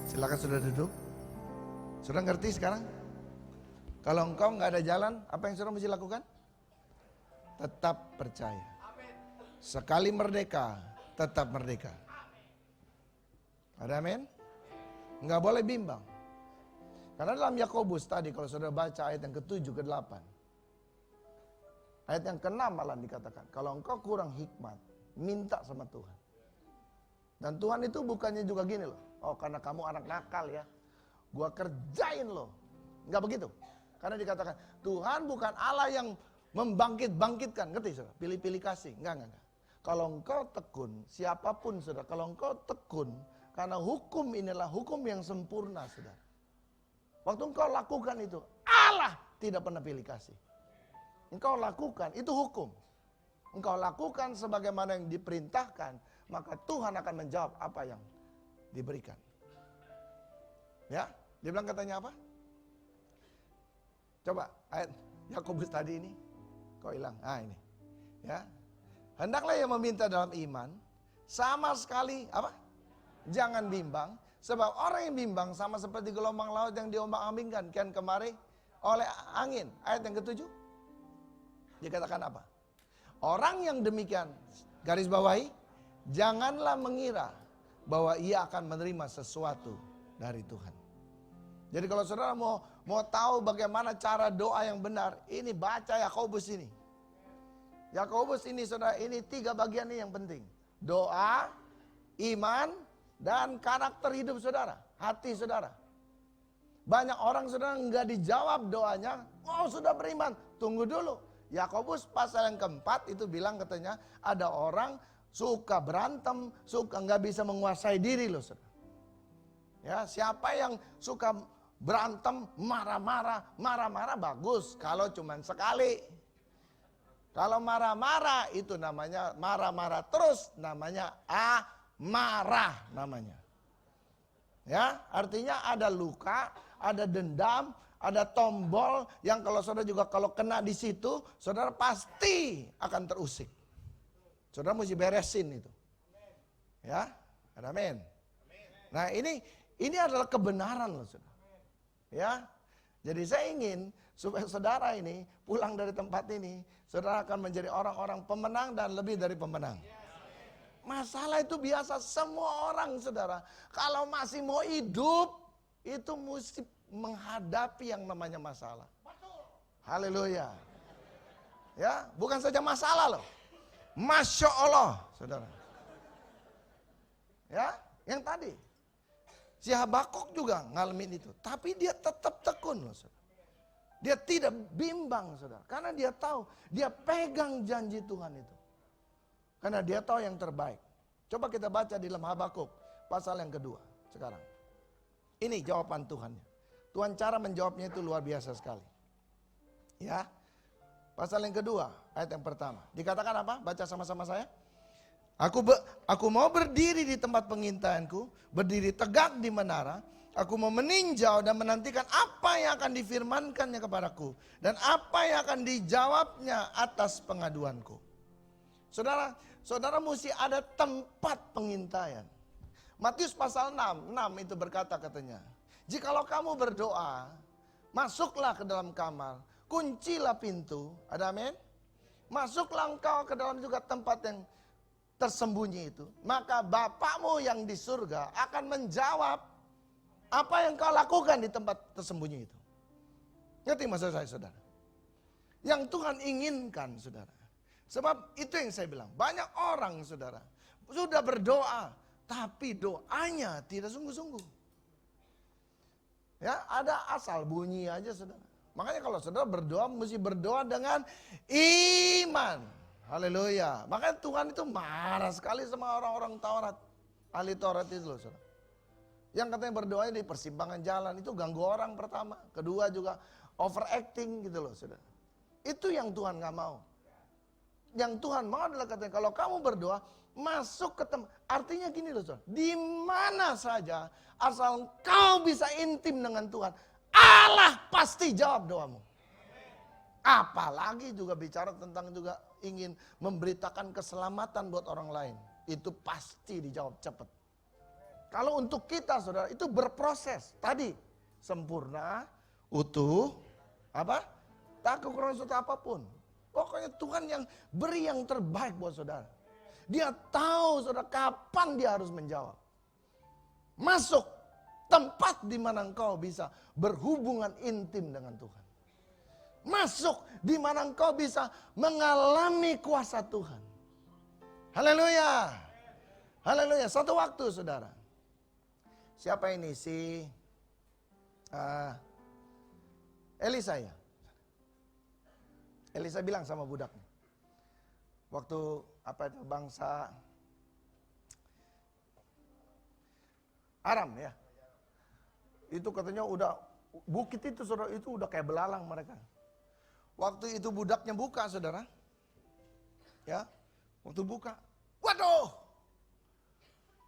A: Silakan sudah duduk. Sudah ngerti sekarang? Kalau engkau nggak ada jalan, apa yang saudara mesti lakukan? Tetap percaya. Sekali merdeka, tetap merdeka. Ada amin? Nggak boleh bimbang. Karena dalam Yakobus tadi kalau saudara baca ayat yang ke-7 ke-8. Ayat yang ke-6 malah dikatakan, kalau engkau kurang hikmat, minta sama Tuhan. Dan Tuhan itu bukannya juga gini loh. Oh karena kamu anak nakal ya, gua kerjain loh. Enggak begitu. Karena dikatakan Tuhan bukan Allah yang membangkitkan, ngerti saudara? Pilih-pilih kasih, enggak. Kalau engkau tekun, siapapun saudara, kalau engkau tekun, karena hukum inilah hukum yang sempurna saudara. Waktu engkau lakukan itu, Allah tidak pernah pilih kasih. Engkau lakukan, itu hukum. Engkau lakukan sebagaimana yang diperintahkan, maka Tuhan akan menjawab apa yang diberikan. Ya, dia bilang katanya apa? Coba ayat Yakobus tadi ini, kau hilang. Ini, ya. Hendaklah yang meminta dalam iman, sama sekali apa? Jangan bimbang, sebab orang yang bimbang sama seperti gelombang laut yang diombang-ambingkan kian kemari oleh angin. Ayat yang ke-7. Dikatakan apa? Orang yang demikian, garis bawahi, janganlah mengira bahwa ia akan menerima sesuatu dari Tuhan. Jadi kalau saudara mau tahu bagaimana cara doa yang benar, ini baca Yakobus ini. Yakobus ini saudara, ini 3 bagian ini yang penting. Doa, iman, dan karakter hidup saudara, hati saudara. Banyak orang saudara nggak dijawab doanya, sudah beriman, tunggu dulu. Yakobus pasal yang keempat itu bilang katanya ada orang suka berantem, suka nggak bisa menguasai diri loh saudara. Ya, siapa yang suka berantem, marah-marah bagus kalau cuman sekali. Kalau marah-marah itu namanya marah-marah terus, namanya amarah namanya. Ya, artinya ada luka, ada dendam, ada tombol yang kalau saudara juga kalau kena di situ, saudara pasti akan terusik. Saudara mesti beresin itu. Ya, amin. Nah ini adalah kebenaran loh saudara. Ya, jadi saya ingin supaya saudara ini pulang dari tempat ini, saudara akan menjadi orang-orang pemenang dan lebih dari pemenang. Masalah itu biasa semua orang saudara. Kalau masih mau hidup, itu mesti menghadapi yang namanya masalah. Haleluya. Ya, bukan saja masalah loh. Masya Allah, saudara. Ya, yang tadi. Si Habakuk juga ngalamin itu. Tapi dia tetap tekun loh, saudara. Dia tidak bimbang, saudara. Karena dia tahu, dia pegang janji Tuhan itu. Karena dia tahu yang terbaik. Coba kita baca di dalam Habakuk, pasal yang kedua sekarang. Ini jawaban Tuhannya. Tuhan cara menjawabnya itu luar biasa sekali. Ya. Pasal yang kedua, ayat yang pertama. Dikatakan apa? Baca sama-sama saya. Aku mau berdiri di tempat pengintaianku, berdiri tegak di menara. Aku mau meninjau dan menantikan apa yang akan difirmankannya kepadaku. Dan apa yang akan dijawabnya atas pengaduanku. Saudara mesti ada tempat pengintaian. Matius pasal 6 itu berkata katanya. Jikalau kamu berdoa, masuklah ke dalam kamar, kuncilah pintu, ada amin? Masuklah engkau ke dalam juga tempat yang tersembunyi itu. Maka Bapakmu yang di surga akan menjawab apa yang kau lakukan di tempat tersembunyi itu. Ngerti maksud saya saudara? Yang Tuhan inginkan saudara. Sebab itu yang saya bilang, banyak orang saudara sudah berdoa, tapi doanya tidak sungguh-sungguh. Ya, ada asal bunyi aja saudara. Makanya kalau saudara berdoa, mesti berdoa dengan iman. Haleluya. Makanya Tuhan itu marah sekali sama orang-orang Taurat. Ahli Taurat itu loh saudara. Yang katanya berdoanya di persimpangan jalan, itu ganggu orang pertama. Kedua juga overacting gitu loh saudara. Itu yang Tuhan gak mau. Yang Tuhan mau adalah katanya kalau kamu berdoa, masuk ke tempat. Artinya gini loh saudara. Di mana saja asal kau bisa intim dengan Tuhan, Allah pasti jawab doamu. Apalagi juga bicara tentang juga ingin memberitakan keselamatan buat orang lain. Itu pasti dijawab cepat. Kalau untuk kita saudara itu berproses. Tadi sempurna, utuh, apa? Tak kekurangan sesuatu apapun. Pokoknya Tuhan yang beri yang terbaik buat saudara. Dia tahu saudara kapan dia harus menjawab. Masuk tempat di mana engkau bisa berhubungan intim dengan Tuhan. Masuk di mana engkau bisa mengalami kuasa Tuhan. Haleluya. Haleluya. Satu waktu saudara. Siapa ini si Elisa ya? Elisa bilang sama budaknya. Waktu apa itu bangsa Aram ya. Itu katanya udah bukit itu saudara itu udah kayak belalang mereka. Waktu itu budaknya buka saudara. Ya. Waktu buka, waduh.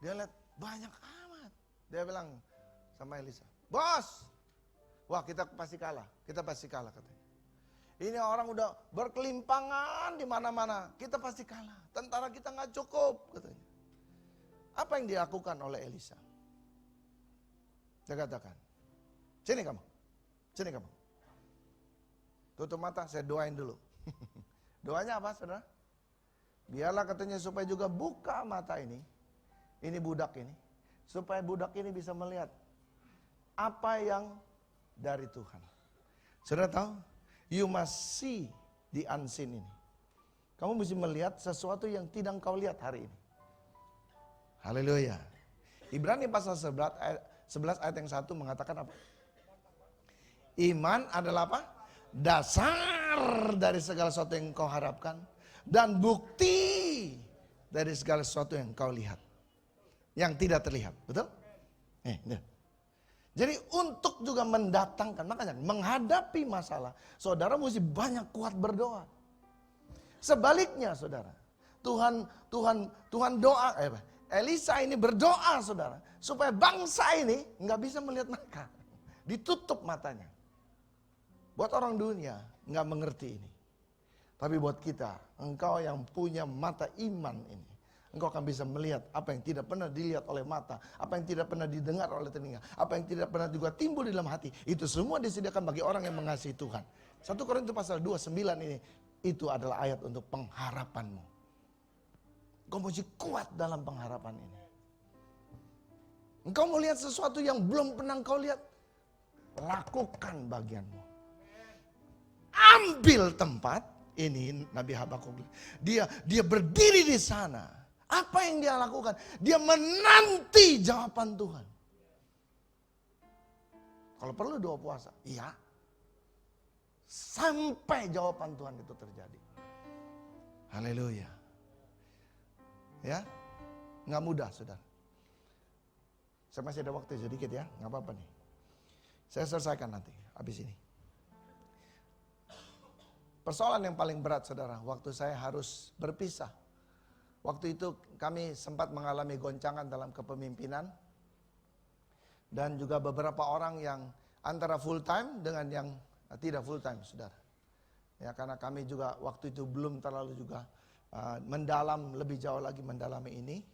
A: Dia lihat banyak amat. Dia bilang sama Elisa, "Bos, wah kita pasti kalah. Kita pasti kalah," katanya. Ini orang udah berkelimpangan di mana-mana. Kita pasti kalah. Tentara kita nggak cukup, katanya. Apa yang dilakukan oleh Elisa? Dia katakan, sini kamu. Tutup mata, saya doain dulu. Doanya apa saudara? Biarlah katanya supaya juga buka mata ini budak ini, supaya budak ini bisa melihat apa yang dari Tuhan. Saudara tahu, you must see the unseen ini. Kamu mesti melihat sesuatu yang tidak kau lihat hari ini. Haleluya. Ibrani pasal 11 ayat yang 1 mengatakan apa? Iman adalah apa? Dasar dari segala sesuatu yang kau harapkan dan bukti dari segala sesuatu yang kau lihat, yang tidak terlihat. Betul? Jadi untuk juga mendatangkan, makanya menghadapi masalah, saudara mesti banyak kuat berdoa. Sebaliknya saudara, Tuhan doa, Elisa ini berdoa saudara, supaya bangsa ini nggak bisa melihat mereka, ditutup matanya. Buat orang dunia nggak mengerti ini, tapi buat kita, engkau yang punya mata iman ini, engkau akan bisa melihat apa yang tidak pernah dilihat oleh mata, apa yang tidak pernah didengar oleh telinga, apa yang tidak pernah juga timbul di dalam hati. Itu semua disediakan bagi orang yang mengasihi Tuhan. 1 Korintus pasal 2:9 ini, itu adalah ayat untuk pengharapanmu. Engkau mesti kuat dalam pengharapan ini. Engkau mau lihat sesuatu yang belum pernah engkau lihat, lakukan bagianmu. Ambil tempat, ini Nabi Habakuk. Dia berdiri di sana. Apa yang dia lakukan? Dia menanti jawaban Tuhan. Kalau perlu doa puasa, iya. Sampai jawaban Tuhan itu terjadi. Haleluya. Ya, nggak mudah saudara. Saya masih ada waktu sedikit ya, nggak apa-apa nih. Saya selesaikan nanti, habis ini. Persoalan yang paling berat saudara, waktu saya harus berpisah. Waktu itu kami sempat mengalami goncangan dalam kepemimpinan. Dan juga beberapa orang yang antara full time dengan yang tidak full time saudara. Ya, karena kami juga waktu itu belum terlalu juga mendalam, lebih jauh lagi mendalami ini.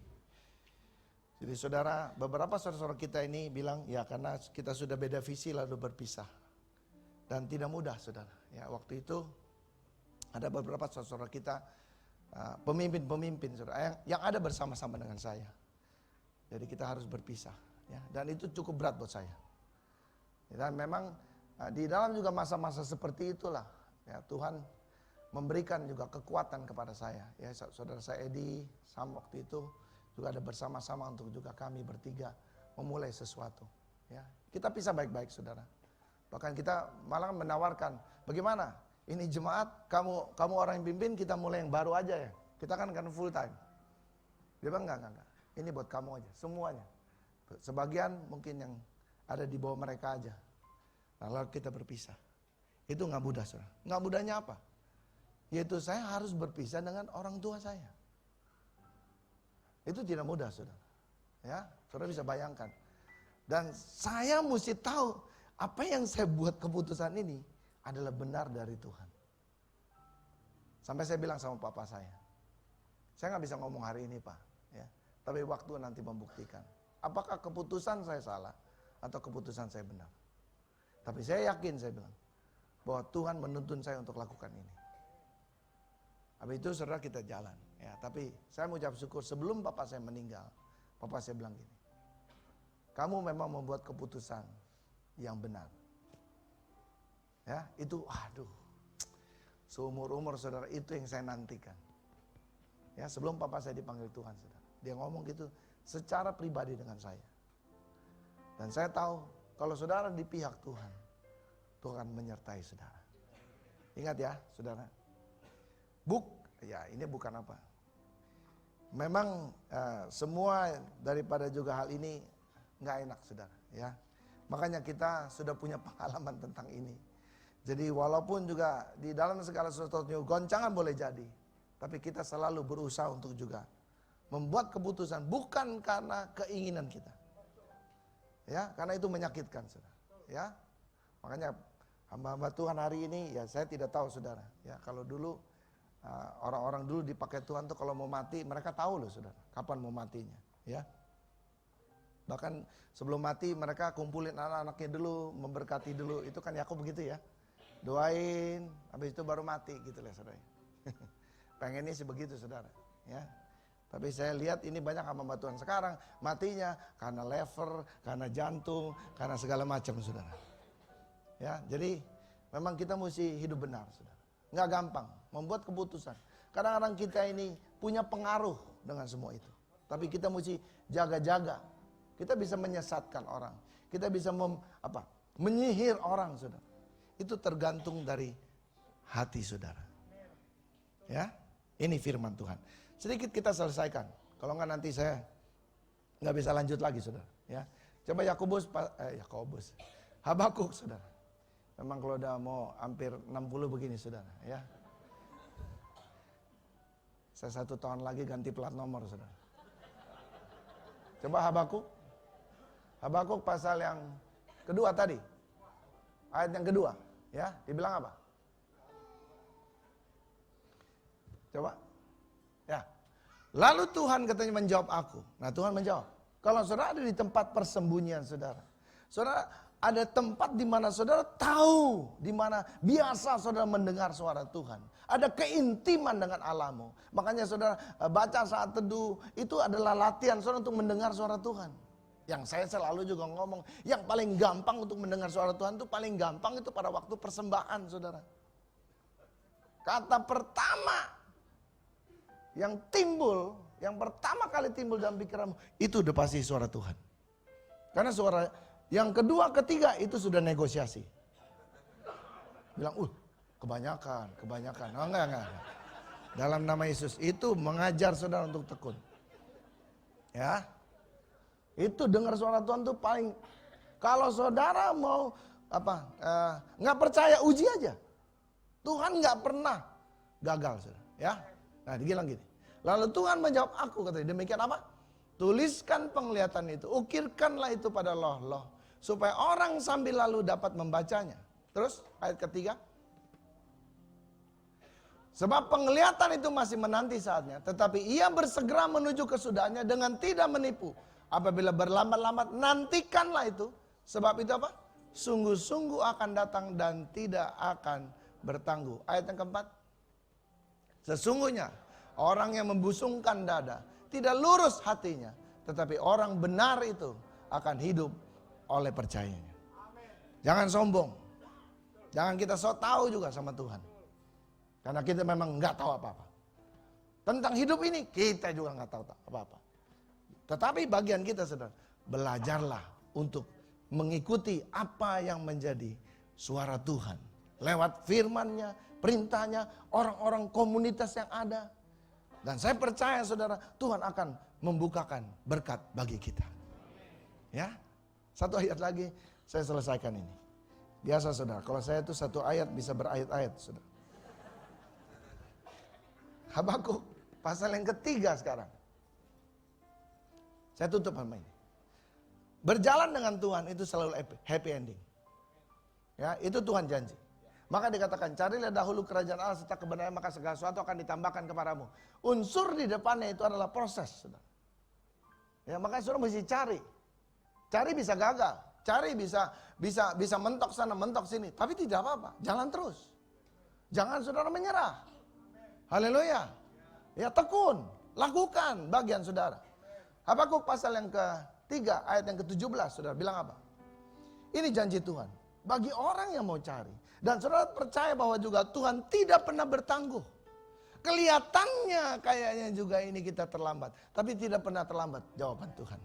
A: Jadi saudara, beberapa saudara-saudara kita ini bilang, ya karena kita sudah beda visi lalu berpisah. Dan tidak mudah saudara. Ya, waktu itu ada beberapa saudara kita, pemimpin-pemimpin saudara, yang ada bersama-sama dengan saya. Jadi kita harus berpisah. Ya, dan itu cukup berat buat saya. Dan memang di dalam juga masa-masa seperti itulah, ya, Tuhan memberikan juga kekuatan kepada saya. Ya, saudara saya Edi, Sam waktu itu juga ada bersama-sama untuk juga kami bertiga memulai sesuatu. Ya, kita pisah baik-baik saudara. Bahkan kita malah menawarkan, bagaimana? Ini jemaat, kamu orang yang pimpin, kita mulai yang baru aja ya. Kita kan full time. Dia bilang enggak. Ini buat kamu aja, semuanya. Sebagian mungkin yang ada di bawah mereka aja. Lalu kita berpisah. Itu nggak mudah saudara. Nggak mudahnya apa? Yaitu saya harus berpisah dengan orang tua saya. Itu tidak mudah saudara. Ya, saudara bisa bayangkan. Dan saya mesti tahu apa yang saya buat keputusan ini adalah benar dari Tuhan. Sampai saya bilang sama papa saya nggak bisa ngomong hari ini pak, ya. Tapi waktu nanti membuktikan. Apakah keputusan saya salah atau keputusan saya benar? Tapi saya yakin, saya bilang, bahwa Tuhan menuntun saya untuk lakukan ini. Habis itu saudara kita jalan. Ya, tapi saya mau ucap syukur sebelum bapak saya meninggal. Bapak saya bilang gini, kamu memang membuat keputusan yang benar. Ya, itu aduh, seumur-umur saudara itu yang saya nantikan. Ya, sebelum papa saya dipanggil Tuhan saudara. Dia ngomong gitu secara pribadi dengan saya. Dan saya tahu kalau saudara di pihak Tuhan, Tuhan menyertai saudara. Ingat ya saudara. Ini bukan apa. Memang semua daripada juga hal ini nggak enak saudara. Ya, makanya kita sudah punya pengalaman tentang ini. Jadi walaupun juga di dalam segala sesuatunya goncangan boleh jadi. Tapi kita selalu berusaha untuk juga membuat keputusan bukan karena keinginan kita. Ya, karena itu menyakitkan saudara. Ya, makanya hamba-hamba Tuhan hari ini, ya saya tidak tahu saudara. Ya, kalau dulu orang-orang dulu dipakai Tuhan tuh kalau mau mati mereka tahu loh saudara, kapan mau matinya. Ya, bahkan sebelum mati mereka kumpulin anak-anaknya dulu, memberkati dulu. Itu kan Yakub begitu ya, doain, habis itu baru mati gitu lah saudara. Pengennya sih begitu saudara. Ya. Tapi saya lihat ini banyak hamba Tuhan sekarang matinya karena lever, karena jantung, karena segala macam saudara. Ya, jadi memang kita mesti hidup benar saudara. Nggak gampang membuat keputusan. Kadang-kadang kita ini punya pengaruh dengan semua itu. Tapi kita mesti jaga-jaga. Kita bisa menyesatkan orang. Kita bisa menyihir orang saudara. Itu tergantung dari hati saudara. Ya, ini firman Tuhan. Sedikit kita selesaikan. Kalau enggak nanti saya nggak bisa lanjut lagi saudara. Ya, coba Yakobus, Habakuk saudara. Memang kalau udah mau hampir 60 begini saudara. Ya, saya 1 tahun lagi ganti plat nomor saudara. Coba Habakuk pasal yang kedua tadi. Ayat yang kedua. Ya, dibilang apa? Coba. Ya. Lalu Tuhan katanya menjawab aku. Nah Tuhan menjawab. Kalau saudara ada di tempat persembunyian saudara. Saudara ada tempat di mana saudara tahu. Di mana biasa saudara mendengar suara Tuhan. Ada keintiman dengan Allahmu. Makanya saudara baca saat teduh. Itu adalah latihan saudara untuk mendengar suara Tuhan. Yang saya selalu juga ngomong. Yang paling gampang untuk mendengar suara Tuhan itu paling gampang itu pada waktu persembahan saudara. Kata pertama yang pertama kali timbul dalam pikiranmu, itu udah pasti suara Tuhan. Karena suara yang kedua, ketiga, itu sudah negosiasi. Bilang, kebanyakan. Oh, enggak. Dalam nama Yesus, itu mengajar saudara untuk tekun. Ya, itu dengar suara Tuhan tuh paling, kalau saudara mau, nggak percaya, uji aja. Tuhan nggak pernah gagal, saudara. Ya. Nah, dibilang gini. Lalu Tuhan menjawab aku, katanya. Demikian apa? Tuliskan penglihatan itu. Ukirkanlah itu pada loh-loh. Supaya orang sambil lalu dapat membacanya. Terus ayat ketiga. Sebab penglihatan itu masih menanti saatnya. Tetapi ia bersegera menuju kesudahannya dengan tidak menipu. Apabila berlambat-lambat, nantikanlah itu. Sebab itu apa? Sungguh-sungguh akan datang dan tidak akan bertangguh. Ayat yang keempat. Sesungguhnya orang yang membusungkan dada tidak lurus hatinya, tetapi orang benar itu akan hidup oleh percayanya. Jangan sombong. Jangan kita sok tahu juga sama Tuhan. Karena kita memang nggak tahu apa-apa. Tentang hidup ini kita juga nggak tahu apa-apa. Tetapi bagian kita saudara, belajarlah untuk mengikuti apa yang menjadi suara Tuhan. Lewat firman-Nya, perintahnya, orang-orang komunitas yang ada. Dan saya percaya saudara, Tuhan akan membukakan berkat bagi kita. Ya, 1 ayat lagi saya selesaikan ini. Biasa saudara, kalau saya itu 1 ayat bisa berayat-ayat saudara. Habakuk pasal yang ketiga sekarang. Saya tutup sama ini. Berjalan dengan Tuhan itu selalu happy ending. Ya, itu Tuhan janji. Maka dikatakan, carilah dahulu kerajaan Allah serta kebenaran, maka segala sesuatu akan ditambahkan kepadamu. Unsur di depannya itu adalah proses, saudara. Ya, makanya saudara mesti cari. Cari bisa gagal, cari bisa mentok sana, mentok sini, tapi tidak apa-apa, jalan terus. Jangan saudara menyerah. Haleluya. Ya, tekun, lakukan bagian saudara. Habakuk pasal yang ke-3 ayat yang ke-17, saudara bilang apa? Ini janji Tuhan bagi orang yang mau cari. Dan saudara percaya bahwa juga Tuhan tidak pernah bertangguh. Kelihatannya kayaknya juga ini kita terlambat. Tapi tidak pernah terlambat jawaban Tuhan.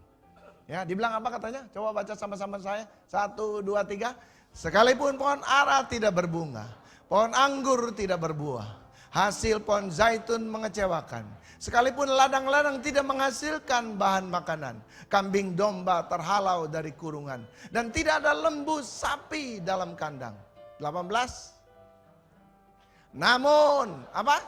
A: Ya, dibilang apa katanya? Coba baca sama-sama saya. 1, 2, 3. Sekalipun pohon ara tidak berbunga, pohon anggur tidak berbuah, hasil pohon zaitun mengecewakan. Sekalipun ladang-ladang tidak menghasilkan bahan makanan, kambing domba terhalau dari kurungan, dan tidak ada lembu sapi dalam kandang. 18. Namun, apa?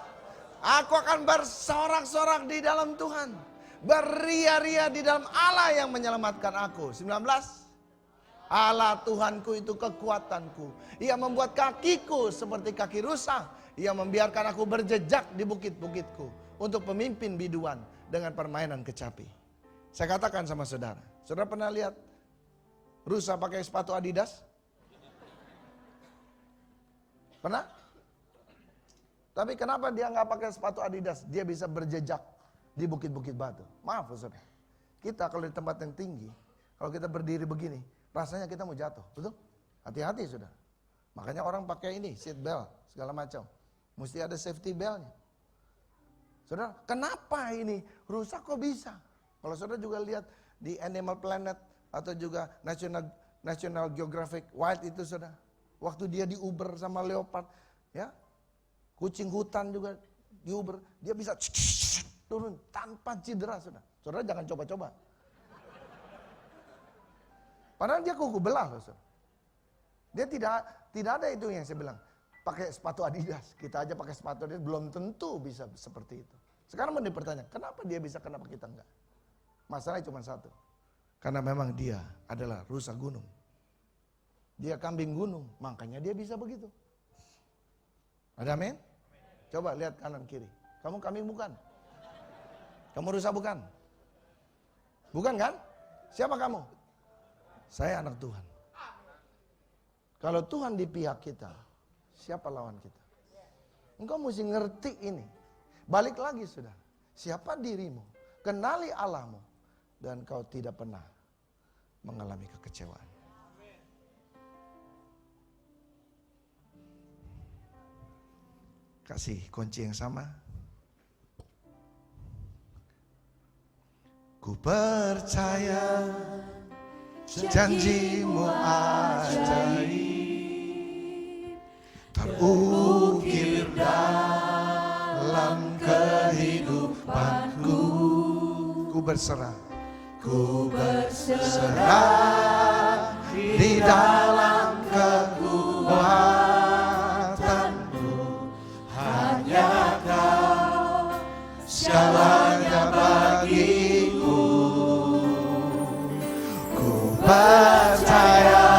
A: Aku akan bersorak-sorak di dalam Tuhan, beria-ria di dalam Allah yang menyelamatkan aku. 19. Allah Tuhanku itu kekuatanku. Ia membuat kakiku seperti kaki rusa. Ia membiarkan aku berjejak di bukit-bukitku untuk pemimpin biduan dengan permainan kecapi. Saya katakan sama saudara, saudara pernah lihat rusa pakai sepatu Adidas? Pernah? Tapi kenapa dia nggak pakai sepatu Adidas? Dia bisa berjejak di bukit-bukit batu. Maaf saudara. Kita kalau di tempat yang tinggi, kalau kita berdiri begini, rasanya kita mau jatuh. Betul? Hati-hati saudara. Makanya orang pakai ini, seat belt, segala macam. Mesti ada safety beltnya. Saudara, kenapa ini rusak kok bisa? Kalau saudara juga lihat di Animal Planet atau juga National Geographic Wild itu saudara. Waktu dia diuber sama leopard, ya, kucing hutan juga diuber, dia bisa turun tanpa cedera saudara. Saudara jangan coba-coba. Padahal dia kuku belah loh saudara. Dia tidak ada itu yang saya bilang. Pakai sepatu Adidas, kita aja pakai sepatu Adidas belum tentu bisa seperti itu. Sekarang mau dipertanya, kenapa dia bisa, kenapa kita enggak? Masalahnya cuma satu. Karena memang dia adalah rusa gunung. Dia kambing gunung, makanya dia bisa begitu. Ada amin? Coba lihat kanan kiri. Kamu kambing bukan? Kamu rusa bukan? Bukan kan? Siapa kamu? Saya anak Tuhan. Kalau Tuhan di pihak kita, siapa lawan kita? Engkau mesti ngerti ini. Balik lagi sudah. Siapa dirimu? Kenali Allahmu. Dan kau tidak pernah mengalami kekecewaan. Kasih kunci yang sama. Ku percaya janjimu ajaib, terukir dalam kehidupanku. Ku berserah di dalam kekuatanmu. Hanya Kau segalanya bagiku. Ku percaya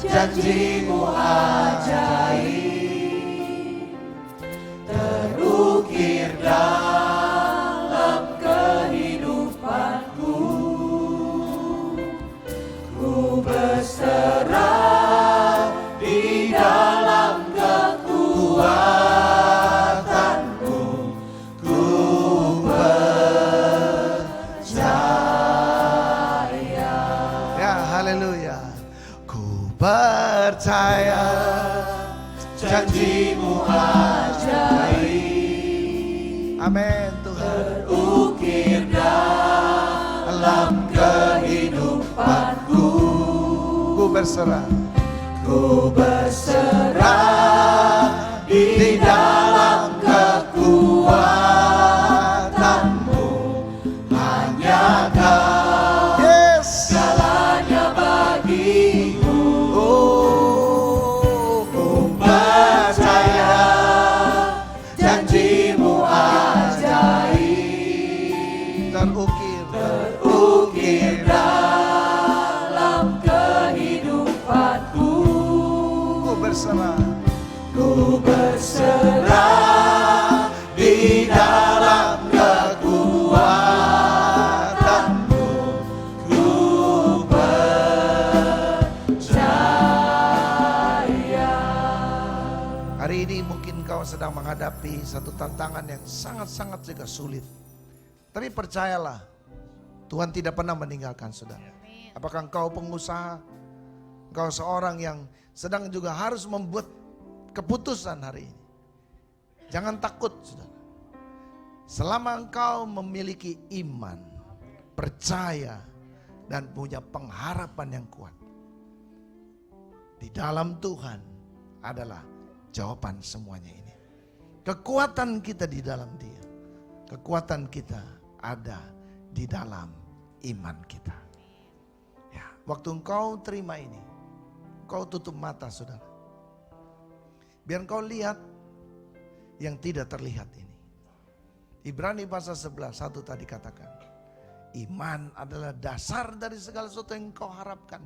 A: janjimu ajaib, terukir dalam kehidupanku. Ku berserah di dalam kekuatanmu. Ku percaya. Ya, haleluya. Ku percaya janjimu ajaib. Amin Tuhan. Terukir dalam kehidupanku. Ku berserah. Ku berserah di dalam kekuatanmu. Hanya Kau, yes, segalanya bagiku. Oh, ku percaya janjimu ajaib, terukir dalam kehidupanku. Ku berserah di dalam kekuatanmu. Ku percaya. Hari ini mungkin kau sedang menghadapi satu tantangan yang sangat-sangat juga sulit. Tapi percayalah, Tuhan tidak pernah meninggalkan saudara. Apakah engkau pengusaha? Engkau seorang yang sedang juga harus membuat keputusan hari ini. Jangan takut saudara. Selama engkau memiliki iman, percaya, dan punya pengharapan yang kuat, di dalam Tuhan adalah jawaban semuanya ini. Kekuatan kita di dalam Dia. Kekuatan kita ada di dalam iman kita. Ya, waktu engkau terima ini, engkau tutup mata saudara. Biar engkau lihat yang tidak terlihat ini. Ibrani pasal 11:1 tadi katakan, iman adalah dasar dari segala sesuatu yang engkau harapkan,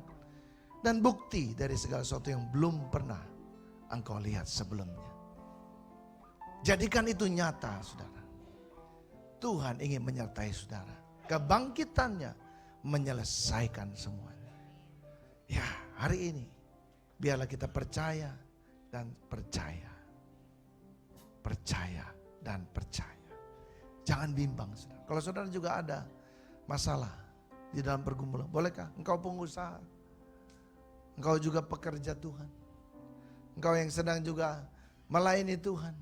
A: dan bukti dari segala sesuatu yang belum pernah engkau lihat sebelumnya. Jadikan itu nyata saudara. Tuhan ingin menyertai saudara. Kebangkitannya menyelesaikan semuanya. Ya, hari ini biarlah kita percaya dan percaya. percaya dan percaya. Jangan bimbang, saudara. Kalau saudara juga ada masalah di dalam pergumulan, bolehkah engkau pengusaha, engkau juga pekerja Tuhan, engkau yang sedang juga melayani Tuhan,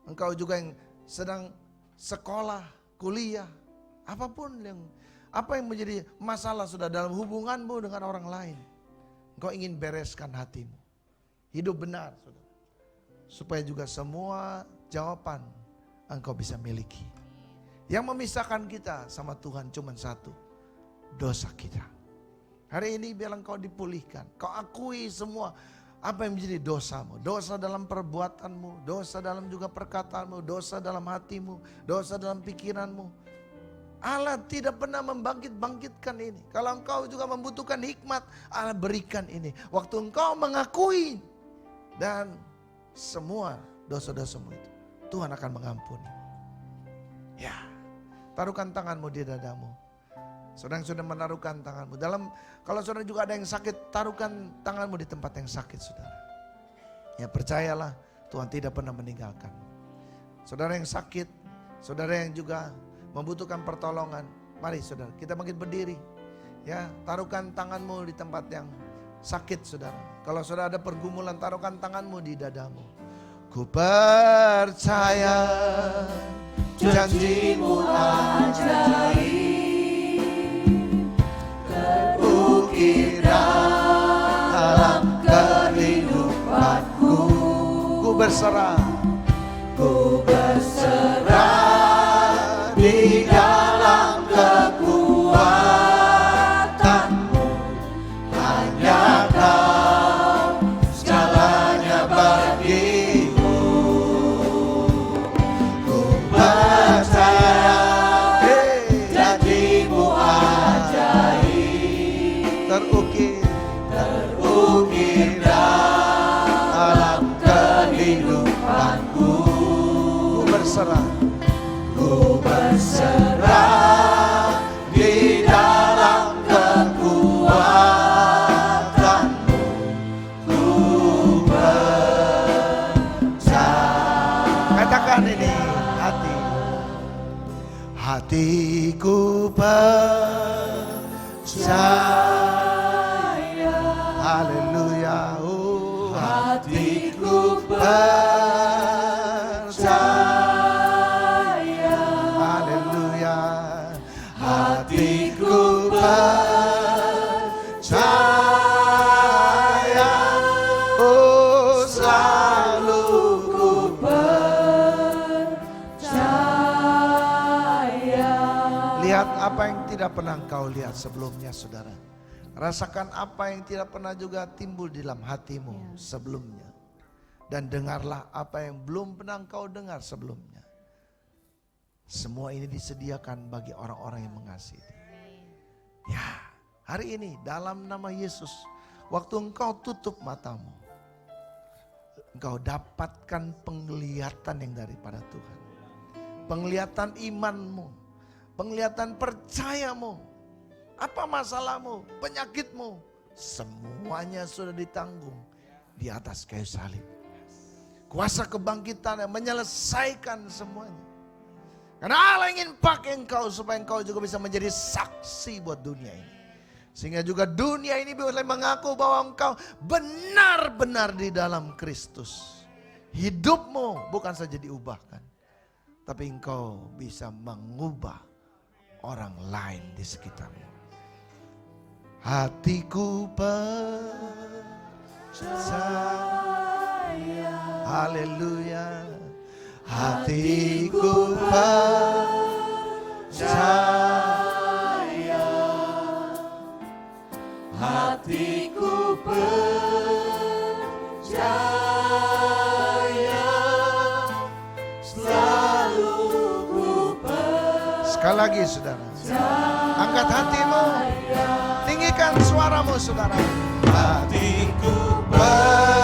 A: engkau juga yang sedang sekolah, kuliah, apapun apa yang menjadi masalah sudah dalam hubunganmu dengan orang lain, engkau ingin bereskan hatimu, hidup benar, saudara, supaya juga semua jawaban engkau bisa miliki. Yang memisahkan kita sama Tuhan cuma satu, dosa kita. Hari ini biar engkau dipulihkan, kau akui semua apa yang menjadi dosamu, dosa dalam perbuatanmu, dosa dalam juga perkataanmu, dosa dalam hatimu, dosa dalam pikiranmu. Allah tidak pernah membangkit-bangkitkan ini. Kalau engkau juga membutuhkan hikmat, Allah berikan ini. Waktu engkau mengakui dan semua dosa-dosamu itu, Tuhan akan mengampuni. Ya, taruhkan tanganmu di dadamu. Saudara yang sudah menaruhkan tanganmu. Kalau saudara juga ada yang sakit, taruhkan tanganmu di tempat yang sakit, saudara. Ya, percayalah Tuhan tidak pernah meninggalkan. Saudara yang sakit, saudara yang juga membutuhkan pertolongan, mari saudara kita bangkit berdiri. Ya, taruhkan tanganmu di tempat yang sakit, saudara. Kalau saudara ada pergumulan, taruhkan tanganmu di dadamu. Ku percaya janjimu ajaib, terukir dalam kehidupanku. Ku berserah di dalam kekuatanmu. Hanya Kau segalanya bagiku. Ku percaya janjimu ajaib, terukir dalam kehidupanku. Ku berserah di dalam kekuatanmu. Ku percaya. Katakan ini hatiku percaya. Haleluya. Oh, hatiku percaya. Hatiku percaya, oh selalu ku percaya. Lihat apa yang tidak pernah engkau lihat sebelumnya, saudara. Rasakan apa yang tidak pernah juga timbul di dalam hatimu sebelumnya. Dan dengarlah apa yang belum pernah engkau dengar sebelumnya. Semua ini disediakan bagi orang-orang yang mengasihi. Ya, hari ini dalam nama Yesus, waktu engkau tutup matamu, engkau dapatkan penglihatan yang daripada Tuhan. Penglihatan imanmu, penglihatan percayamu, apa masalahmu, penyakitmu, semuanya sudah ditanggung di atas kayu salib. Kuasa kebangkitan yang menyelesaikan semuanya. Karena Allah ingin pakai engkau supaya engkau juga bisa menjadi saksi buat dunia ini. Sehingga juga dunia ini boleh mengaku bahwa engkau benar-benar di dalam Kristus. Hidupmu bukan saja diubahkan, tapi engkau bisa mengubah orang lain di sekitarmu. Hatiku percaya. Haleluya. Hatiku percaya, hatiku percaya, selalu ku percaya. Sekali lagi saudara, angkat hatimu, tinggikan suaramu saudara. Hatiku percaya.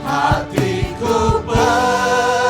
A: Hatiku percaya,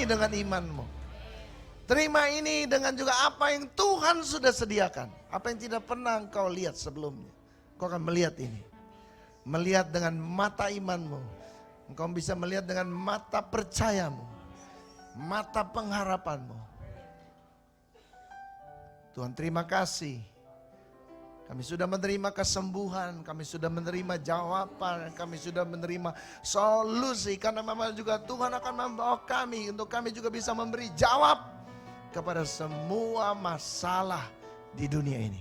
A: dengan imanmu. Terima ini dengan juga apa yang Tuhan sudah sediakan. Apa yang tidak pernah engkau lihat sebelumnya. Engkau akan melihat ini. Melihat dengan mata imanmu. Engkau bisa melihat dengan mata percayamu. Mata pengharapanmu. Tuhan terima kasih. Kami sudah menerima kesembuhan, kami sudah menerima jawaban, kami sudah menerima solusi. Karena memang juga Tuhan akan membawa kami untuk kami juga bisa memberi jawab kepada semua masalah di dunia ini.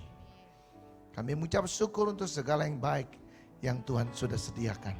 A: Kami mengucap syukur untuk segala yang baik yang Tuhan sudah sediakan.